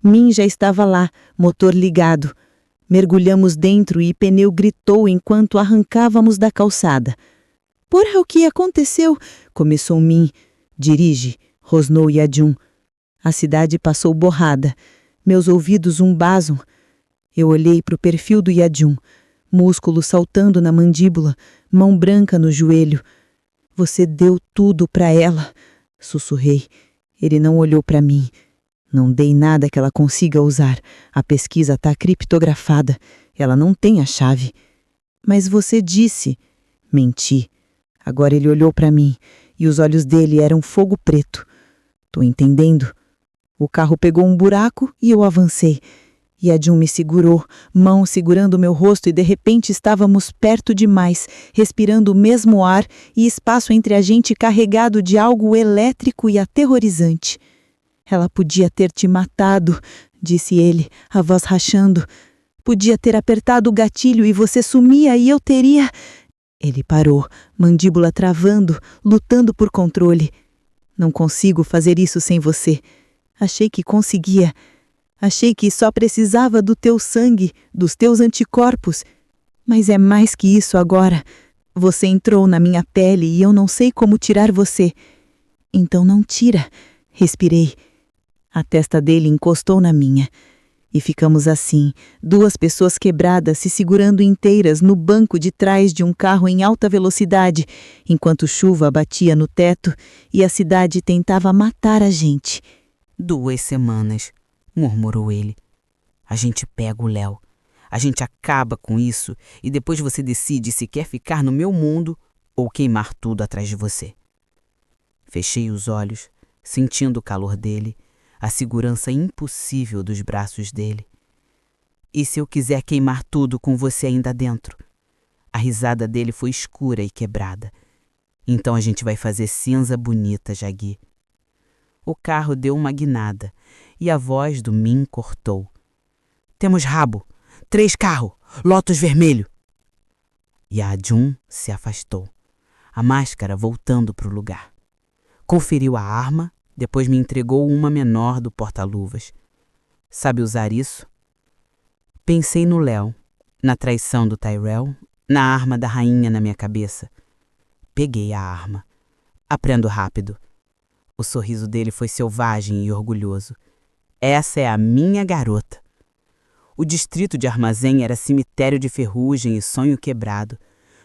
Min já estava lá, motor ligado. Mergulhamos dentro e pneu gritou enquanto arrancávamos da calçada. Porra, o que aconteceu? Começou Min. Dirige, rosnou Yajun. A cidade passou borrada. Meus ouvidos umbazam. Eu olhei para o perfil do Yajun. Músculo saltando na mandíbula, mão branca no joelho. Você deu tudo para ela, sussurrei. Ele não olhou para mim. Não dei nada que ela consiga usar. A pesquisa está criptografada. Ela não tem a chave. Mas você disse. Menti. Agora ele olhou para mim e os olhos dele eram fogo preto. Tô entendendo. O carro pegou um buraco e eu avancei. E a Jun me segurou, mão segurando meu rosto, e de repente estávamos perto demais, respirando o mesmo ar e espaço entre a gente carregado de algo elétrico e aterrorizante. Ela podia ter te matado, disse ele, a voz rachando. Podia ter apertado o gatilho e você sumia e eu teria... Ele parou, mandíbula travando, lutando por controle. Não consigo fazer isso sem você. Achei que conseguia. Achei que só precisava do teu sangue, dos teus anticorpos. Mas é mais que isso agora. Você entrou na minha pele e eu não sei como tirar você. Então não tira. Respirei. A testa dele encostou na minha. E ficamos assim, duas pessoas quebradas se segurando inteiras no banco de trás de um carro em alta velocidade, enquanto chuva batia no teto e a cidade tentava matar a gente. 2 semanas, murmurou ele. A gente pega o Léo. A gente acaba com isso e depois você decide se quer ficar no meu mundo ou queimar tudo atrás de você. Fechei os olhos, sentindo o calor dele, a segurança impossível dos braços dele. E se eu quiser queimar tudo com você ainda dentro? A risada dele foi escura e quebrada. Então a gente vai fazer cinza bonita, Jagui. O carro deu uma guinada e a voz do Min cortou. Temos rabo, 3 carros, Lotus vermelho. E a Jun se afastou, a máscara voltando para o lugar. Conferiu a arma, depois me entregou uma menor do porta-luvas. Sabe usar isso? Pensei no Léo, na traição do Tyrell, na arma da rainha na minha cabeça. Peguei a arma. Aprendo rápido. O sorriso dele foi selvagem e orgulhoso. Essa é a minha garota. O distrito de armazém era cemitério de ferrugem e sonho quebrado,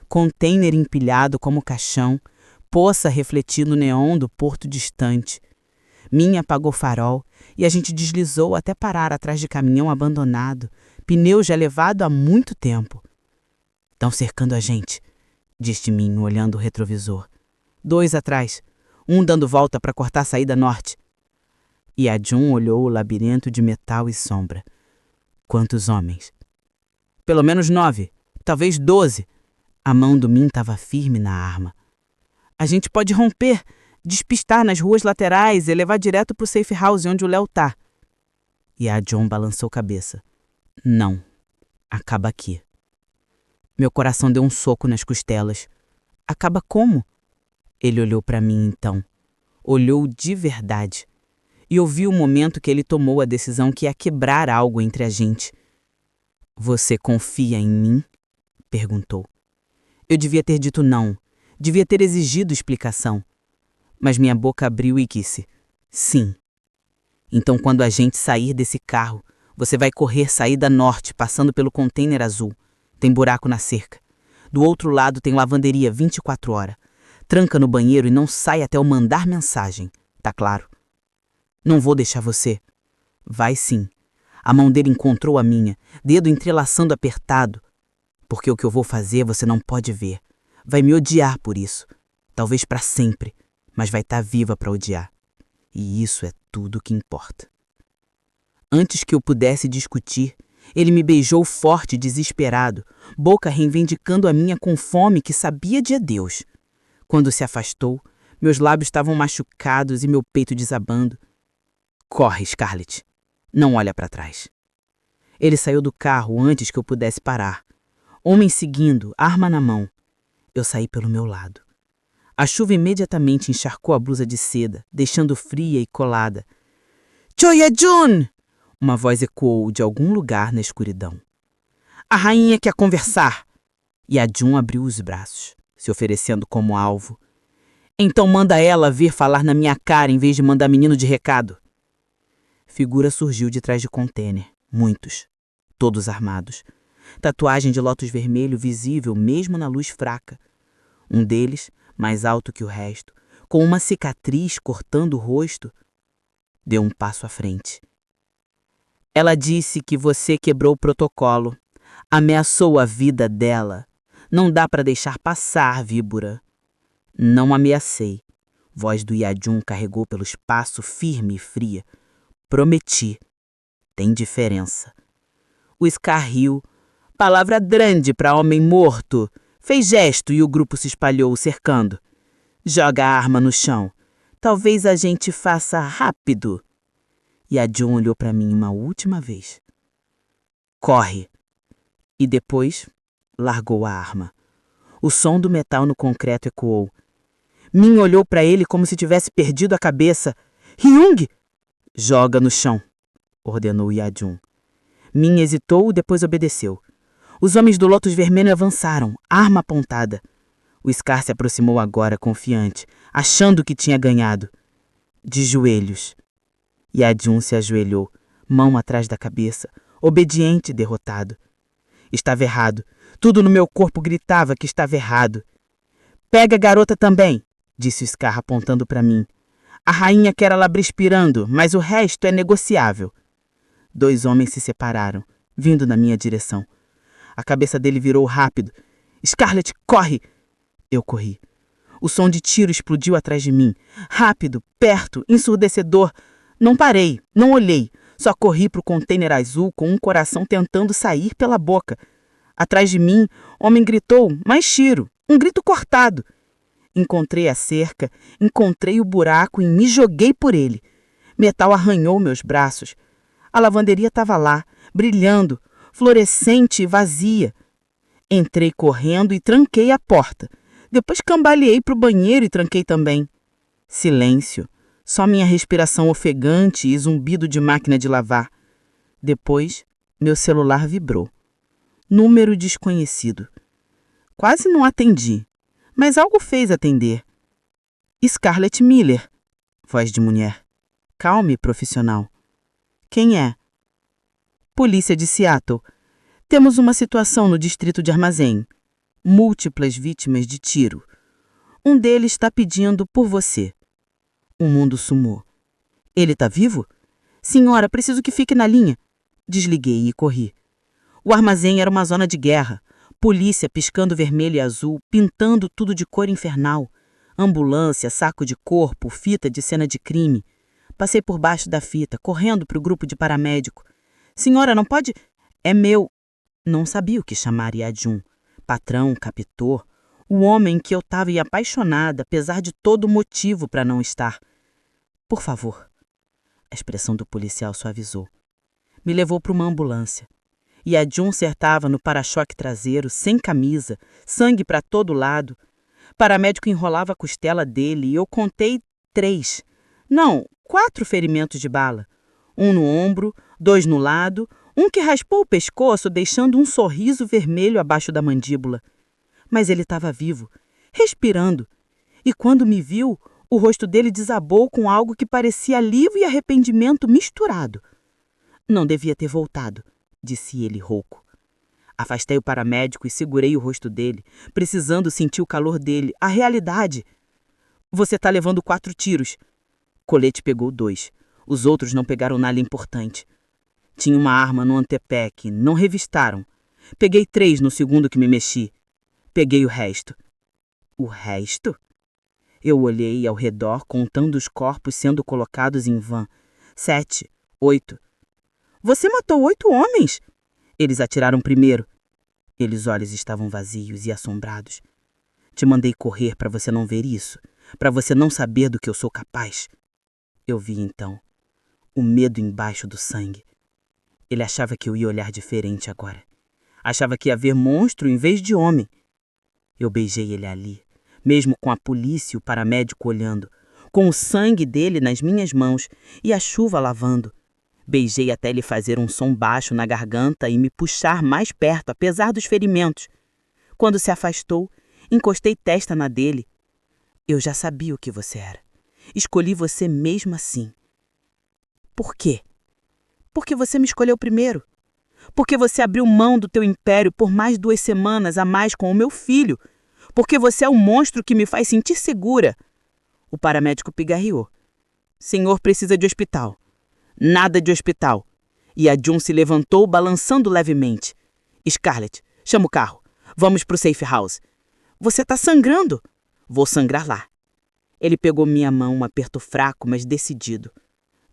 container empilhado como caixão, poça refletindo o neon do porto distante. Minha apagou farol e a gente deslizou até parar atrás de caminhão abandonado, pneu já levado há muito tempo. Estão cercando a gente, disse Min, olhando o retrovisor. 2 atrás, um dando volta para cortar a saída norte. E a Jun olhou o labirinto de metal e sombra. Quantos homens? Pelo menos 9, talvez 12. A mão do Min estava firme na arma. A gente pode romper, despistar nas ruas laterais e levar direto para o safe house onde o Léo tá. E a Jun balançou a cabeça. Não, acaba aqui. Meu coração deu um soco nas costelas. Acaba como? Ele olhou para mim então. Olhou de verdade. E ouvi o momento que ele tomou a decisão que ia quebrar algo entre a gente. Você confia em mim? Perguntou. Eu devia ter dito não. Devia ter exigido explicação. Mas minha boca abriu e disse, sim. Então quando a gente sair desse carro, você vai correr saída norte, passando pelo container azul. Tem buraco na cerca. Do outro lado tem lavanderia 24 horas. Tranca no banheiro e não sai até eu mandar mensagem. Tá claro? Não vou deixar você. Vai sim. A mão dele encontrou a minha, dedo entrelaçando apertado. Porque o que eu vou fazer você não pode ver. Vai me odiar por isso. Talvez para sempre, mas vai estar viva para odiar. E isso é tudo que importa. Antes que eu pudesse discutir, ele me beijou forte e desesperado, boca reivindicando a minha com fome que sabia de adeus. Quando se afastou, meus lábios estavam machucados e meu peito desabando. Corre, Scarlett. Não olha para trás. Ele saiu do carro antes que eu pudesse parar. Homem seguindo, arma na mão. Eu saí pelo meu lado. A chuva imediatamente encharcou a blusa de seda, deixando fria e colada. Choya-jun! Uma voz ecoou de algum lugar na escuridão. A rainha quer conversar! E a Jun abriu os braços, se oferecendo como alvo. Então manda ela vir falar na minha cara em vez de mandar menino de recado. Figura surgiu de trás de container. Muitos. Todos armados. Tatuagem de lótus vermelho visível mesmo na luz fraca. Um deles, mais alto que o resto, com uma cicatriz cortando o rosto, deu um passo à frente. Ela disse que você quebrou o protocolo. Ameaçou a vida dela. Não dá para deixar passar, víbora. Não ameacei. Voz do Yajun carregou pelo espaço firme e fria. Prometi. Tem diferença. O Scar riu. Palavra grande para homem morto. Fez gesto e o grupo se espalhou, cercando. Joga a arma no chão. Talvez a gente faça rápido. Yajun olhou para mim uma última vez. Corre. E depois largou a arma. O som do metal no concreto ecoou. Min olhou para ele como se tivesse perdido a cabeça. Hyung! Joga no chão, ordenou Yajun. Min hesitou, depois obedeceu. Os homens do Lotus Vermelho avançaram, arma apontada. O Scar se aproximou agora, confiante, achando que tinha ganhado. De joelhos. Yajun se ajoelhou, mão atrás da cabeça, obediente e derrotado. Estava errado. Tudo no meu corpo gritava que estava errado. Pega a garota também, disse o Scar apontando para mim. A rainha quer ela respirando, mas o resto é negociável. 2 homens se separaram, vindo na minha direção. A cabeça dele virou rápido. Scarlett, corre! Eu corri. O som de tiro explodiu atrás de mim. Rápido, perto, ensurdecedor. Não parei, não olhei. Só corri para o container azul com um coração tentando sair pela boca. Atrás de mim, homem gritou, mais tiro, um grito cortado. Encontrei a cerca, encontrei o buraco e me joguei por ele. Metal arranhou meus braços. A lavanderia estava lá, brilhando, fluorescente e vazia. Entrei correndo e tranquei a porta. Depois cambaleei para o banheiro e tranquei também. Silêncio, só minha respiração ofegante e zumbido de máquina de lavar. Depois, meu celular vibrou. Número desconhecido. Quase não atendi, mas algo fez atender. Scarlett Miller. Voz de mulher. Calme, profissional. Quem é? Polícia de Seattle. Temos uma situação no distrito de Armazém. Múltiplas vítimas de tiro. Um deles está pedindo por você. O mundo sumou. Ele está vivo? Senhora, preciso que fique na linha. Desliguei e corri. O armazém era uma zona de guerra. Polícia piscando vermelho e azul, pintando tudo de cor infernal. Ambulância, saco de corpo, fita de cena de crime. Passei por baixo da fita, correndo para o grupo de paramédico. Senhora, não pode... É meu... Não sabia o que chamar Yajun. Patrão, captor. O homem que eu estava apaixonada, apesar de todo motivo para não estar. Por favor. A expressão do policial suavizou. Me levou para uma ambulância. Yajun acertava no para-choque traseiro, sem camisa, sangue para todo lado. Paramédico enrolava a costela dele e eu contei 3. Não, 4 ferimentos de bala. 1 no ombro, 2 no lado, um que raspou o pescoço, deixando um sorriso vermelho abaixo da mandíbula. Mas ele estava vivo, respirando. E quando me viu, o rosto dele desabou com algo que parecia alívio e arrependimento misturado. Não devia ter voltado, disse ele rouco. Afastei o paramédico e segurei o rosto dele, precisando sentir o calor dele, a realidade. Você está levando 4 tiros. Colete pegou 2. Os outros não pegaram nada importante. Tinha uma arma no antepec, não revistaram. Peguei 3 no segundo que me mexi. Peguei o resto. O resto? Eu olhei ao redor, contando os corpos sendo colocados em van. 7, 8. Você matou 8 homens? Eles atiraram primeiro. Eles olhos estavam vazios e assombrados. Te mandei correr para você não ver isso, para você não saber do que eu sou capaz. Eu vi então o medo embaixo do sangue. Ele achava que eu ia olhar diferente agora. Achava que ia ver monstro em vez de homem. Eu beijei ele ali, mesmo com a polícia e o paramédico olhando, com o sangue dele nas minhas mãos e a chuva lavando. Beijei até ele fazer um som baixo na garganta e me puxar mais perto, apesar dos ferimentos. Quando se afastou, encostei testa na dele. Eu já sabia o que você era. Escolhi você mesmo assim. Por quê? Porque você me escolheu primeiro. Porque você abriu mão do teu império por mais 2 semanas a mais com o meu filho. Porque você é o monstro que me faz sentir segura. O paramédico pigarreou. Senhor precisa de hospital. Nada de hospital. Yajun se levantou, balançando levemente. Scarlett, chama o carro. Vamos pro safe house. Você tá sangrando. Vou sangrar lá. Ele pegou minha mão, um aperto fraco, mas decidido.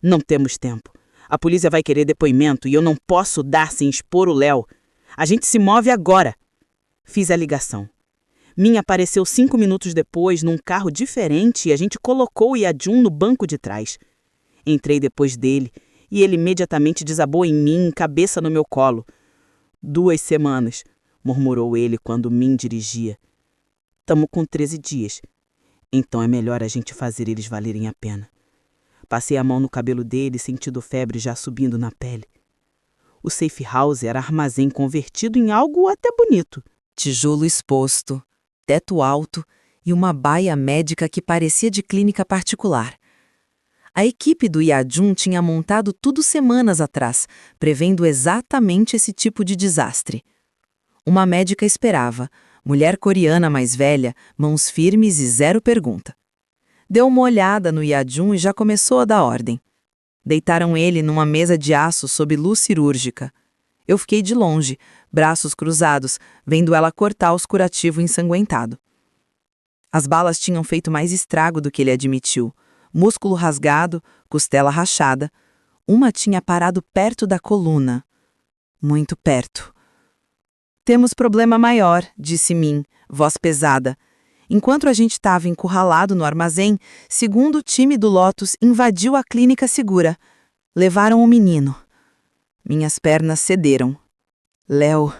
Não temos tempo. A polícia vai querer depoimento e eu não posso dar sem expor o Léo. A gente se move agora. Fiz a ligação. Min apareceu 5 minutos depois num carro diferente e a gente colocou o Yajun no banco de trás. Entrei depois dele e ele imediatamente desabou em mim, cabeça no meu colo. 2 semanas, murmurou ele quando Min dirigia. Tamo com 13 dias. Então é melhor a gente fazer eles valerem a pena. Passei a mão no cabelo dele, sentindo febre já subindo na pele. O safe house era armazém convertido em algo até bonito. Tijolo exposto, teto alto e uma baia médica que parecia de clínica particular. A equipe do Yajun tinha montado tudo semanas atrás, prevendo exatamente esse tipo de desastre. Uma médica esperava, mulher coreana mais velha, mãos firmes e zero pergunta. Deu uma olhada no Yajun e já começou a dar ordem. Deitaram ele numa mesa de aço sob luz cirúrgica. Eu fiquei de longe, braços cruzados, vendo ela cortar os curativos ensanguentado. As balas tinham feito mais estrago do que ele admitiu. Músculo rasgado, costela rachada. Uma tinha parado perto da coluna. Muito perto. Temos problema maior, disse Min, voz pesada. Enquanto a gente estava encurralado no armazém, segundo o time do Lotus invadiu a clínica segura. Levaram o menino. Minhas pernas cederam. Léo,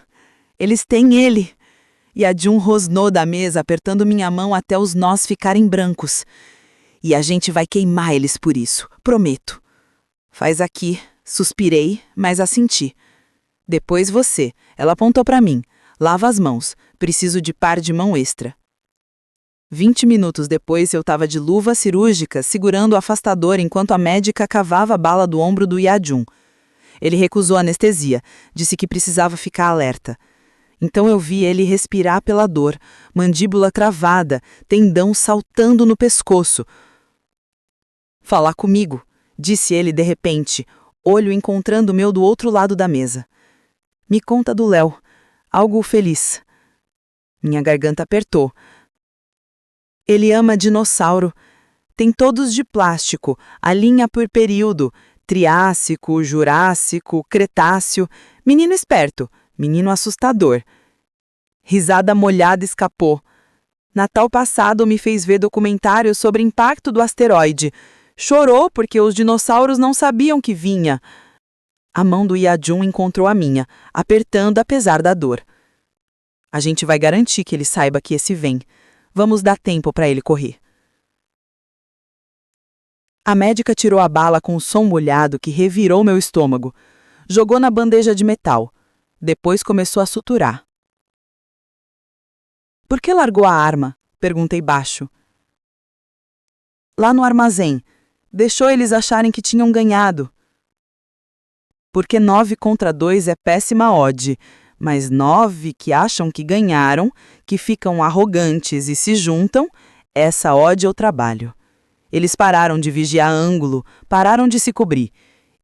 eles têm ele. Yajun rosnou da mesa, apertando minha mão até os nós ficarem brancos. E a gente vai queimar eles por isso, prometo. Faz aqui, suspirei, mas assenti. Depois você, ela apontou para mim. Lava as mãos, preciso de par de mão extra. 20 minutos depois eu estava de luva cirúrgica, segurando o afastador enquanto a médica cavava a bala do ombro do Yajun. Ele recusou anestesia, disse que precisava ficar alerta. Então eu vi ele respirar pela dor, mandíbula travada, tendão saltando no pescoço. Falar comigo, disse ele de repente, olho encontrando o meu do outro lado da mesa. Me conta do Léo, algo feliz. Minha garganta apertou. Ele ama dinossauro. Tem todos de plástico, a linha por período, Triássico, Jurássico, Cretáceo. Menino esperto, menino assustador. Risada molhada escapou. Natal passado me fez ver documentário sobre impacto do asteroide. Chorou porque os dinossauros não sabiam que vinha. A mão do Yajun encontrou a minha, apertando apesar da dor. A gente vai garantir que ele saiba que esse vem. Vamos dar tempo para ele correr. A médica tirou a bala com um som molhado que revirou meu estômago. Jogou na bandeja de metal. Depois começou a suturar. Por que largou a arma? Perguntei baixo. Lá no armazém. Deixou eles acharem que tinham ganhado. Porque 9 contra 2 é péssima odd. Mas 9 que acham que ganharam, que ficam arrogantes e se juntam, essa odd é o trabalho. Eles pararam de vigiar ângulo, pararam de se cobrir.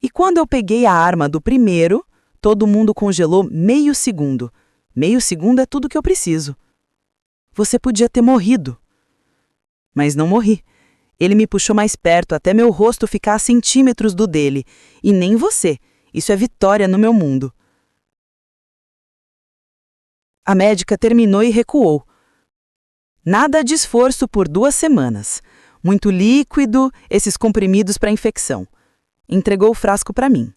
E quando eu peguei a arma do primeiro, todo mundo congelou meio segundo. Meio segundo é tudo que eu preciso. Você podia ter morrido. Mas não morri. Ele me puxou mais perto até meu rosto ficar a centímetros do dele. E nem você. Isso é vitória no meu mundo. A médica terminou e recuou. Nada de esforço por 2 semanas. Muito líquido, esses comprimidos para infecção. Entregou o frasco para mim.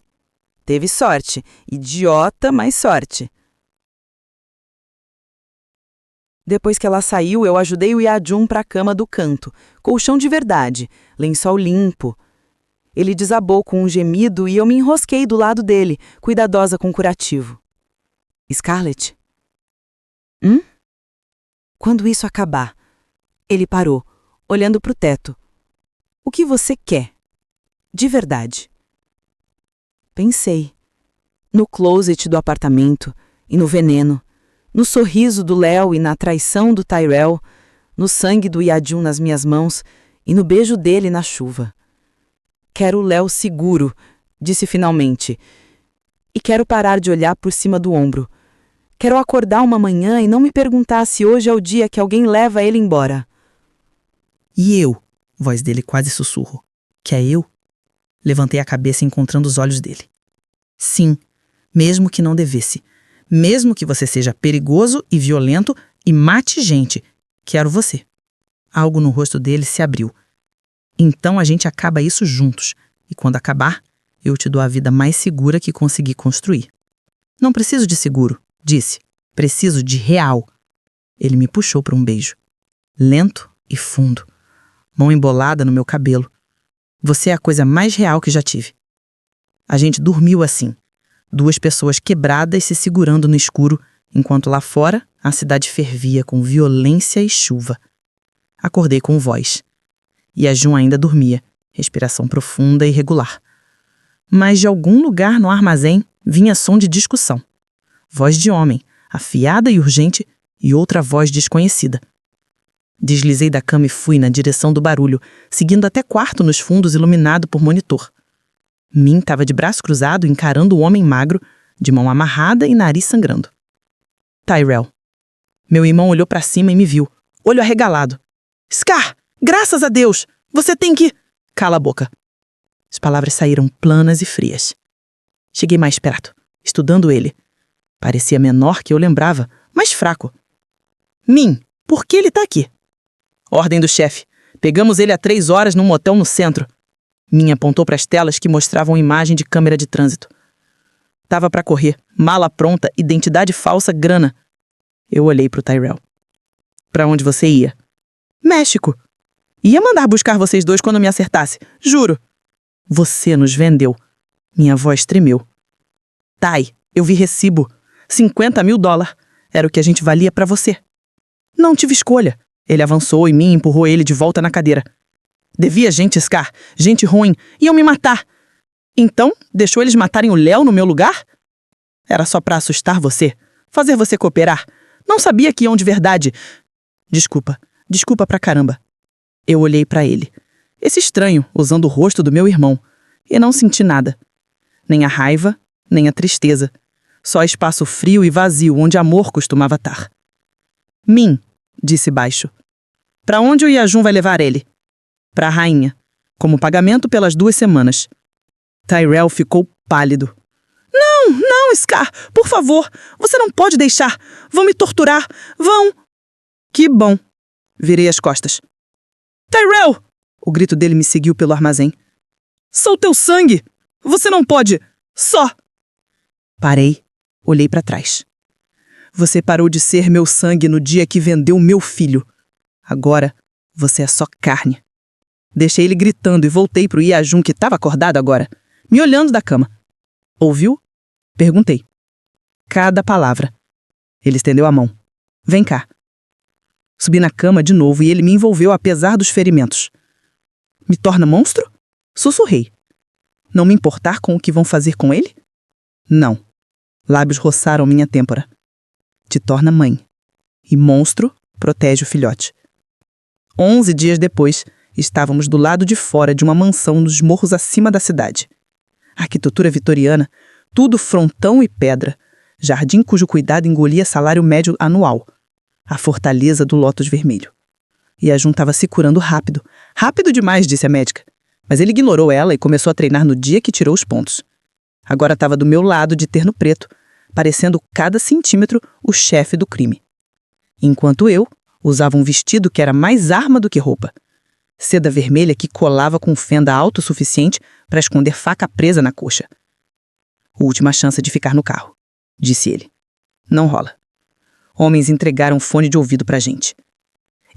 Teve sorte. Idiota, mas sorte. Depois que ela saiu, eu ajudei o Yajun para a cama do canto. Colchão de verdade, lençol limpo. Ele desabou com um gemido e eu me enrosquei do lado dele, cuidadosa com o curativo. Scarlett? Quando isso acabar? Ele parou, olhando para o teto. O que você quer? De verdade. Pensei. No closet do apartamento e no veneno. No sorriso do Léo e na traição do Tyrell. No sangue do Yajun nas minhas mãos e no beijo dele na chuva. Quero o Léo seguro, disse finalmente. E quero parar de olhar por cima do ombro. Quero acordar uma manhã e não me perguntar se hoje é o dia que alguém leva ele embora. E eu? Voz dele quase sussurro. Que é eu? Levantei a cabeça encontrando os olhos dele. Sim, mesmo que não devesse. Mesmo que você seja perigoso e violento e mate gente, quero você. Algo no rosto dele se abriu. Então a gente acaba isso juntos. E quando acabar, eu te dou a vida mais segura que consegui construir. Não preciso de seguro, disse. Preciso de real. Ele me puxou para um beijo. Lento e fundo. Mão embolada no meu cabelo. Você é a coisa mais real que já tive. A gente dormiu assim. 2 pessoas quebradas se segurando no escuro, enquanto lá fora a cidade fervia com violência e chuva. Acordei com voz. E a Jun ainda dormia, respiração profunda e regular. Mas de algum lugar no armazém vinha som de discussão. Voz de homem, afiada e urgente, e outra voz desconhecida. Deslizei da cama e fui na direção do barulho, seguindo até quarto nos fundos iluminado por monitor. Min estava de braço cruzado encarando o homem magro, de mão amarrada e nariz sangrando. Tyrell. Meu irmão olhou para cima e me viu, olho arregalado. Scar, graças a Deus! Você tem que... Cala a boca. As palavras saíram planas e frias. Cheguei mais perto, estudando ele. Parecia menor que eu lembrava, mas fraco. Min, por que ele tá aqui? Ordem do chefe. Pegamos ele há 3 horas num motel no centro. Min apontou para as telas que mostravam imagem de câmera de trânsito. Tava para correr, mala pronta, identidade falsa, grana. Eu olhei pro Tyrell. Para onde você ia? México. Ia mandar buscar vocês 2 quando me acertasse, juro. Você nos vendeu. Minha voz tremeu. Ty, eu vi recibo. $50 mil. Era o que a gente valia para você. Não tive escolha. Ele avançou e Min empurrou ele de volta na cadeira. Devia gente, Scar. Gente ruim. Iam me matar. Então, deixou eles matarem o Léo no meu lugar? Era só pra assustar você. Fazer você cooperar. Não sabia que iam de verdade. Desculpa. Desculpa pra caramba. Eu olhei pra ele. Esse estranho, usando o rosto do meu irmão. E não senti nada. Nem a raiva, nem a tristeza. Só espaço frio e vazio onde amor costumava estar. Min, disse baixo. Pra onde o Yajun vai levar ele? Pra rainha, como pagamento pelas 2 semanas. Tyrell ficou pálido. Não, não, Scar, por favor, você não pode deixar. Vão me torturar, vão... Que bom. Virei as costas. Tyrell! O grito dele me seguiu pelo armazém. Sou teu sangue! Você não pode! Só! Parei, olhei pra trás. Você parou de ser meu sangue no dia que vendeu meu filho. Agora, você é só carne. Deixei ele gritando e voltei pro Yajun, que estava acordado agora, me olhando da cama. Ouviu? Perguntei. Cada palavra. Ele estendeu a mão. Vem cá. Subi na cama de novo e ele me envolveu apesar dos ferimentos. Me torna monstro? Sussurrei. Não me importar com o que vão fazer com ele? Não. Lábios roçaram minha têmpora. Te torna mãe. E monstro protege o filhote. 11 dias depois, estávamos do lado de fora de uma mansão nos morros acima da cidade. Arquitetura vitoriana, tudo frontão e pedra. Jardim cujo cuidado engolia salário médio anual. A fortaleza do lótus vermelho. Yajun estava se curando rápido. Rápido demais, disse a médica. Mas ele ignorou ela e começou a treinar no dia que tirou os pontos. Agora estava do meu lado de terno preto, parecendo cada centímetro o chefe do crime. Enquanto eu usava um vestido que era mais arma do que roupa. Seda vermelha que colava com fenda autossuficiente para esconder faca presa na coxa. Última chance de ficar no carro, disse ele. Não rola. Homens entregaram fone de ouvido pra gente.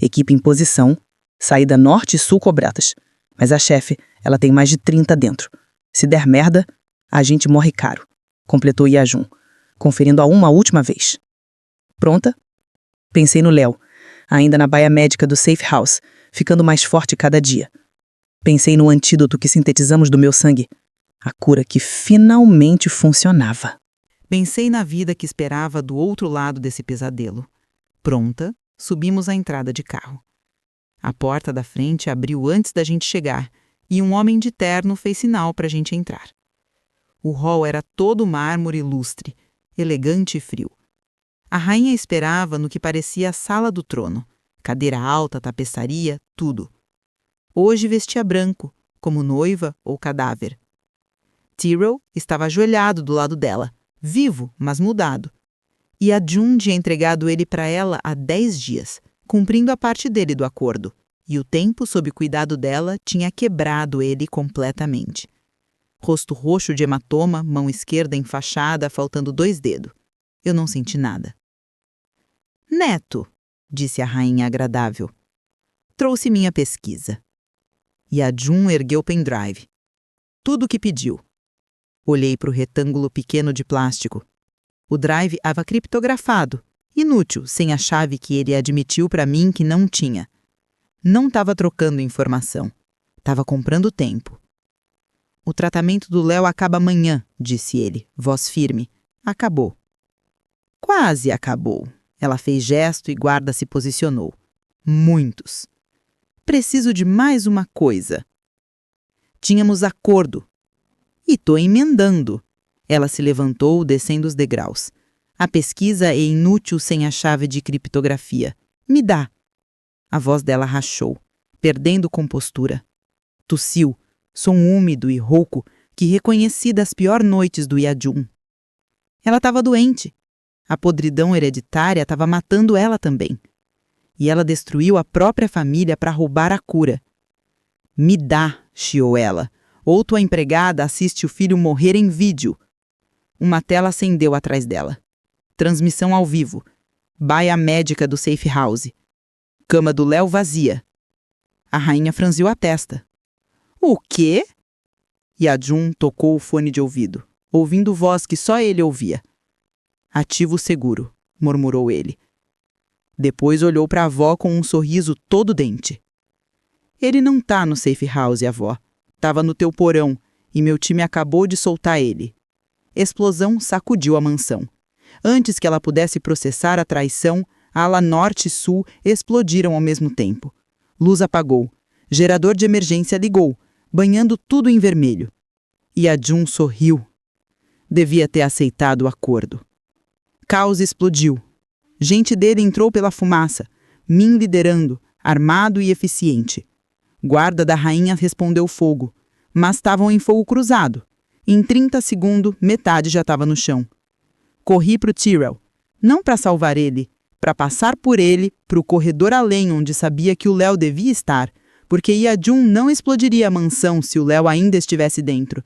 Equipe em posição, saída norte e sul cobradas. Mas a chefe, ela tem mais de 30 dentro. Se der merda, a gente morre caro, completou Yajun, conferindo a uma última vez. Pronta? Pensei no Léo, ainda na baia médica do Safe House, ficando mais forte cada dia. Pensei no antídoto que sintetizamos do meu sangue, a cura que finalmente funcionava. Pensei na vida que esperava do outro lado desse pesadelo. Pronta, subimos a entrada de carro. A porta da frente abriu antes da gente chegar e um homem de terno fez sinal para a gente entrar. O hall era todo mármore lustre, elegante e frio. A rainha esperava no que parecia a sala do trono. Cadeira alta, tapeçaria, tudo. Hoje vestia branco, como noiva ou cadáver. Tyrell estava ajoelhado do lado dela, vivo, mas mudado. E a June tinha entregado ele para ela há 10 dias, cumprindo a parte dele do acordo. E o tempo, sob cuidado dela, tinha quebrado ele completamente. Rosto roxo de hematoma, mão esquerda enfaixada, faltando 2 dedos. Eu não senti nada. Neto, disse a rainha agradável, trouxe minha pesquisa. E a June ergueu o pendrive. Tudo o que pediu. Olhei para o retângulo pequeno de plástico. O drive estava criptografado, inútil, sem a chave que ele admitiu para mim que não tinha. Não estava trocando informação. Estava comprando tempo. O tratamento do Léo acaba amanhã, disse ele, voz firme. Acabou. Quase acabou. Ela fez gesto e guarda se posicionou. Muitos. Preciso de mais uma coisa. Tínhamos acordo. E tô emendando. Ela se levantou, descendo os degraus. A pesquisa é inútil sem a chave de criptografia. Me dá. A voz dela rachou, perdendo compostura. Tossiu, som úmido e rouco que reconheci das piores noites do Yajun. Ela estava doente. A podridão hereditária estava matando ela também. E ela destruiu a própria família para roubar a cura. Me dá, chiou ela. Ou tua empregada assiste o filho morrer em vídeo. Uma tela acendeu atrás dela. Transmissão ao vivo. Baia médica do safe house. Cama do Léo vazia. A rainha franziu a testa. O quê? E a June tocou o fone de ouvido, ouvindo voz que só ele ouvia. Ativo seguro, murmurou ele. Depois olhou para a avó com um sorriso todo dente. Ele não tá no safe house, avó. Tava no teu porão e meu time acabou de soltar ele. Explosão sacudiu a mansão. Antes que ela pudesse processar a traição, a ala norte e sul explodiram ao mesmo tempo. Luz apagou. Gerador de emergência ligou, banhando tudo em vermelho. E a June sorriu. Devia ter aceitado o acordo. Caos explodiu. Gente dele entrou pela fumaça, Min liderando, armado e eficiente. Guarda da rainha respondeu fogo, mas estavam em fogo cruzado. Em 30 segundos, metade já estava no chão. Corri para o Tyrell, não para salvar ele, para passar por ele para o corredor além onde sabia que o Léo devia estar, porque Yajun não explodiria a mansão se o Léo ainda estivesse dentro.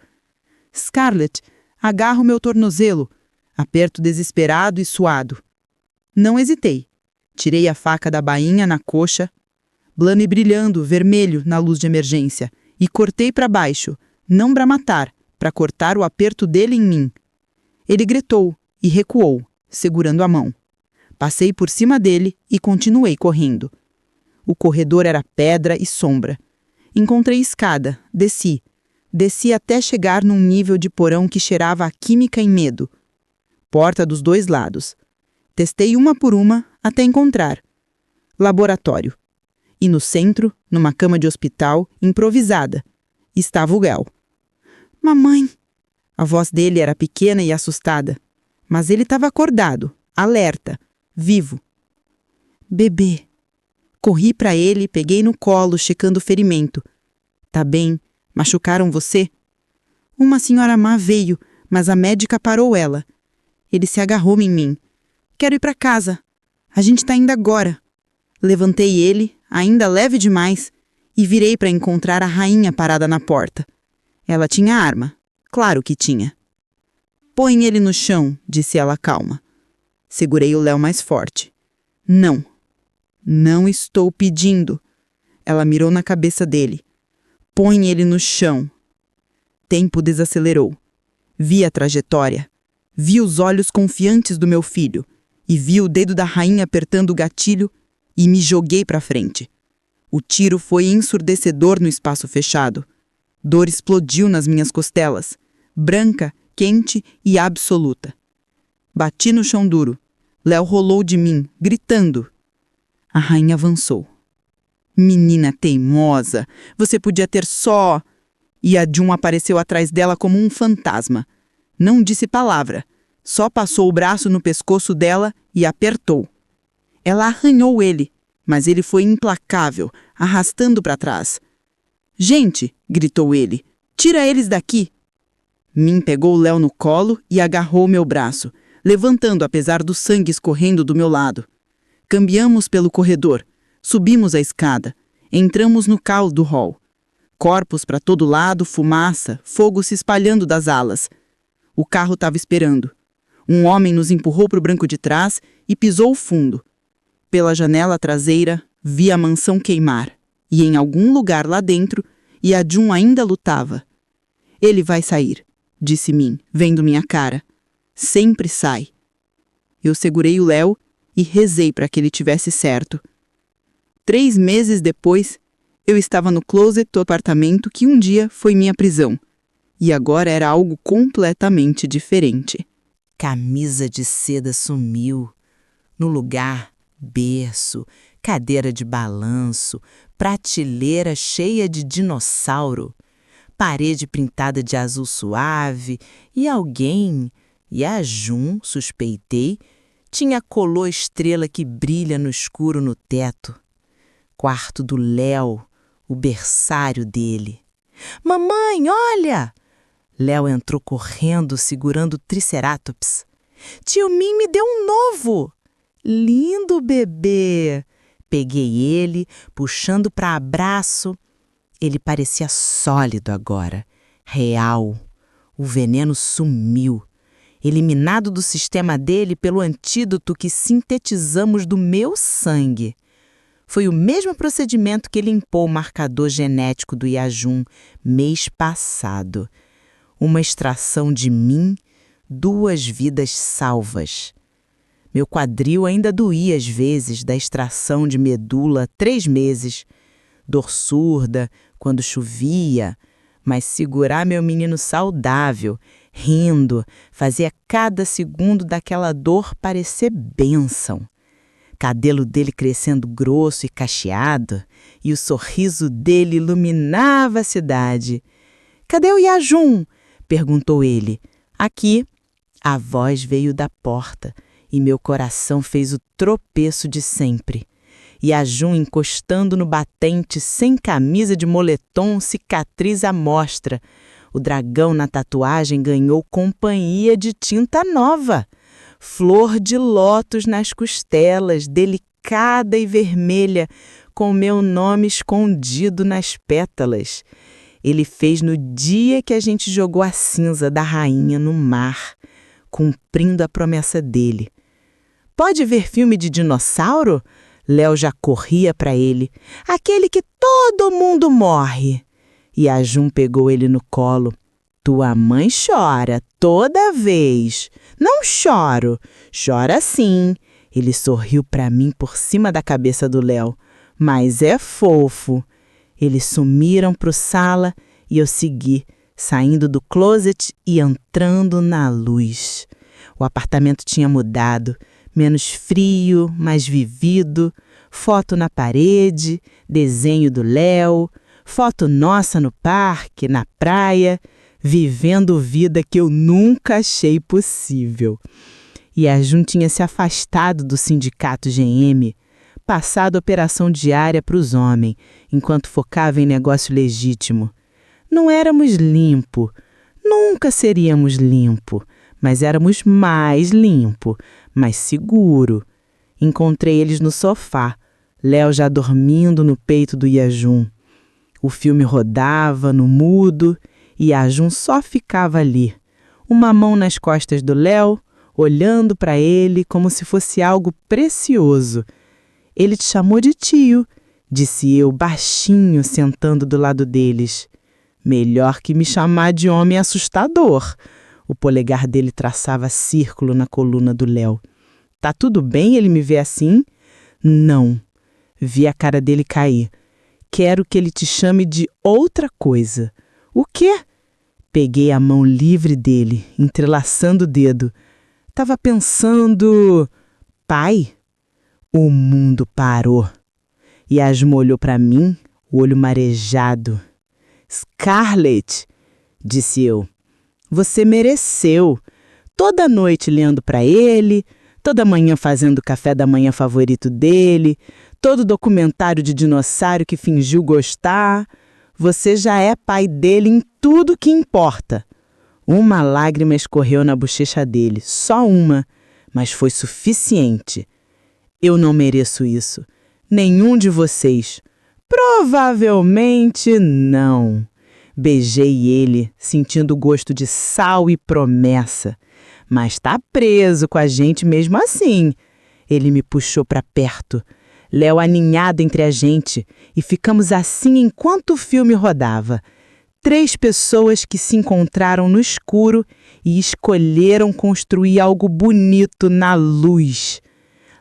Scarlett, agarro meu tornozelo, aperto desesperado e suado. Não hesitei. Tirei a faca da bainha na coxa, blame brilhando, vermelho, na luz de emergência, e cortei para baixo, não para matar, para cortar o aperto dele em mim. Ele gritou e recuou, segurando a mão. Passei por cima dele e continuei correndo. O corredor era pedra e sombra. Encontrei escada, desci. Desci até chegar num nível de porão que cheirava a química e medo. Porta dos 2 lados. Testei uma por uma até encontrar. Laboratório. E no centro, numa cama de hospital, improvisada, estava o Léo. Mamãe! A voz dele era pequena e assustada. Mas ele estava acordado, alerta, vivo. Bebê. Corri para ele e peguei no colo, checando o ferimento. Tá bem, machucaram você? Uma senhora má veio, mas a médica parou ela. Ele se agarrou em mim. Quero ir para casa. A gente tá indo agora. Levantei ele, ainda leve demais, e virei para encontrar a rainha parada na porta. Ela tinha arma. Claro que tinha. Põe ele no chão, disse ela calma. Segurei o Léo mais forte. Não. Não estou pedindo. Ela mirou na cabeça dele. Põe ele no chão. Tempo desacelerou. Vi a trajetória. Vi os olhos confiantes do meu filho. E vi o dedo da rainha apertando o gatilho e me joguei para frente. O tiro foi ensurdecedor no espaço fechado. Dor explodiu nas minhas costelas, branca, quente e absoluta. Bati no chão duro. Léo rolou de mim, gritando. A rainha avançou. Menina teimosa, você podia ter só... E a June apareceu atrás dela como um fantasma. Não disse palavra. só passou o braço no pescoço dela e apertou. Ela arranhou ele, mas ele foi implacável, arrastando para trás. Gente, gritou ele, tira eles daqui. Min pegou Léo no colo e agarrou meu braço, levantando apesar do sangue escorrendo do meu lado. Cambiamos pelo corredor, subimos a escada, entramos no caos do hall. Corpos para todo lado, fumaça, fogo se espalhando das alas. O carro estava esperando. Um homem nos empurrou para o banco de trás e pisou fundo. Pela janela traseira, vi a mansão queimar, e em algum lugar lá dentro, Yajun ainda lutava. Ele vai sair, disse Min, vendo minha cara. Sempre sai. Eu segurei o Léo e rezei para que ele tivesse certo. 3 meses depois, eu estava no closet do apartamento que um dia foi minha prisão. E agora era algo completamente diferente. Camisa de seda sumiu. No lugar, berço, cadeira de balanço, prateleira cheia de dinossauro, parede pintada de azul suave e alguém, Yajun, suspeitei, tinha colou estrela que brilha no escuro no teto. Quarto do Léo, o berçário dele. Mamãe, olha! Léo entrou correndo, segurando o Triceratops. Tio Min me deu um novo! Lindo bebê! Peguei ele, puxando para abraço. Ele parecia sólido agora, real. O veneno sumiu, eliminado do sistema dele pelo antídoto que sintetizamos do meu sangue. Foi o mesmo procedimento que limpou o marcador genético do Yajun mês passado. Uma extração de mim, 2 vidas salvas. Meu quadril ainda doía às vezes da extração de medula 3 meses. Dor surda quando chovia, mas segurar meu menino saudável, rindo, fazia cada segundo daquela dor parecer bênção. Cabelo dele crescendo grosso e cacheado, e o sorriso dele iluminava a cidade. Cadê o Yajun? Perguntou ele. Aqui. A voz veio da porta, e meu coração fez o tropeço de sempre. Yajun encostando no batente, sem camisa de moletom, cicatriz à mostra. O dragão na tatuagem ganhou companhia de tinta nova. Flor de lótus nas costelas, delicada e vermelha, com meu nome escondido nas pétalas. Ele fez no dia que a gente jogou a cinza da rainha no mar, cumprindo a promessa dele. Pode ver filme de dinossauro? Léo já corria para ele. Aquele que todo mundo morre. Yajun pegou ele no colo. Tua mãe chora toda vez. Não choro. Chora sim. Ele sorriu para mim por cima da cabeça do Léo. Mas é fofo. Eles sumiram pro sala e eu segui, saindo do closet e entrando na luz. O apartamento tinha mudado. Menos frio, mais vivido. Foto na parede, desenho do Léo, foto nossa no parque, na praia, vivendo vida que eu nunca achei possível. Yajun tinha se afastado do sindicato GM, passado operação diária para os homens, enquanto focava em negócio legítimo. Não éramos limpo, nunca seríamos limpo, mas éramos mais limpo, mais seguro. Encontrei eles no sofá, Léo já dormindo no peito do Yajun. O filme rodava no mudo e Yajun só ficava ali, uma mão nas costas do Léo, olhando para ele como se fosse algo precioso. Ele te chamou de tio, disse eu, baixinho, sentando do lado deles. Melhor que me chamar de homem assustador. O polegar dele traçava círculo na coluna do Léo. Tá tudo bem ele me ver assim? Não. Vi a cara dele cair. Quero que ele te chame de outra coisa. O quê? Peguei a mão livre dele, entrelaçando o dedo. Tava pensando... Pai? O mundo parou. Yasmin olhou para mim, o olho marejado. Scarlett, disse eu. Você mereceu. toda noite lendo para ele, toda manhã fazendo o café da manhã favorito dele, todo documentário de dinossauro que fingiu gostar. Você já é pai dele em tudo que importa. Uma lágrima escorreu na bochecha dele, só uma, mas foi suficiente. Eu não mereço isso. Nenhum de vocês. Provavelmente não. Beijei ele, sentindo o gosto de sal e promessa. Mas tá preso com a gente mesmo assim. Ele me puxou para perto, Léo aninhado entre a gente, e ficamos assim enquanto o filme rodava. 3 pessoas que se encontraram no escuro e escolheram construir algo bonito na luz.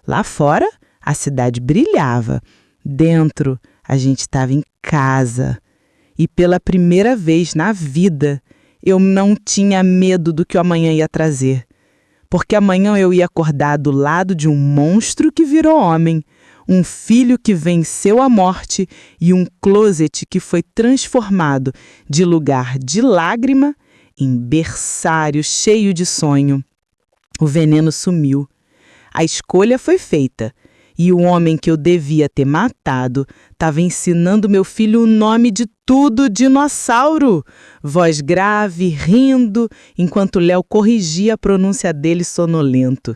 Lá fora, a cidade brilhava. Dentro, a gente estava em casa. E pela primeira vez na vida, eu não tinha medo do que o amanhã ia trazer. Porque amanhã eu ia acordar do lado de um monstro que virou homem, um filho que venceu a morte e um closet que foi transformado de lugar de lágrima em berçário cheio de sonho. O veneno sumiu. A escolha foi feita. E o homem que eu devia ter matado estava ensinando meu filho o nome de tudo dinossauro. Voz grave, rindo, enquanto Léo corrigia a pronúncia dele sonolento.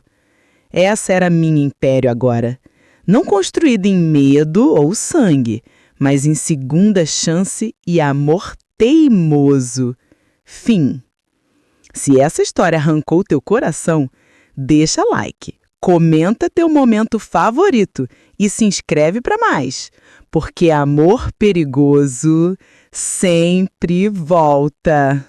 Essa era minha império agora. Não construído em medo ou sangue, mas em segunda chance e amor teimoso. Fim. Se essa história arrancou teu coração, deixa like. Comenta teu momento favorito e se inscreve para mais, porque amor perigoso sempre volta.